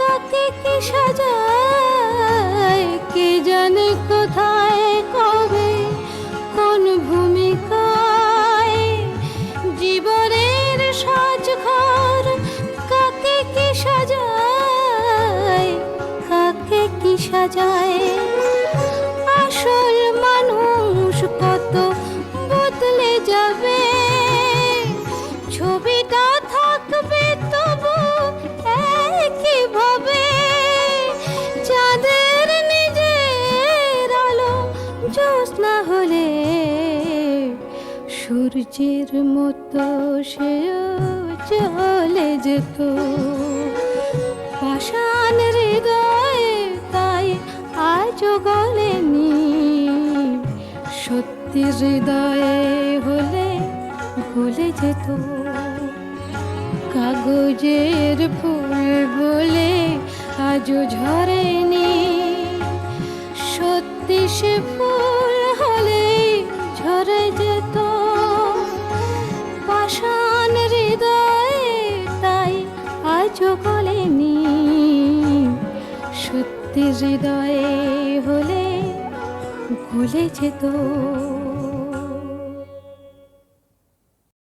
C: কাকে কি সাজায়, কে জানে কোথায় কবে কোন ভূমিকায় জীবনের সাজঘর কাকে কি সাজায়, কাকে কি সাজায়। আসল মানুষ কত বদলে যাবে, ছবিটা থাকবে তবু একই ভাবে, চাঁদের নিজের আলো জ্যোৎস্না হলে সূর্যের মতো সেও চলে যেত। পাষাণ হৃদয়ে তাই আজও গলেনি, সত্যি হৃদয়ে হলে ভুলে যেত। কাগজের ফুল বলে আজও ঝরেনি, সত্যি সে ফুল হলে ঝরে যেত। পাষাণ হৃদয়ে তাই আজও গলেনি, সত্যি হৃদয়ে হলে ভুলে যেত।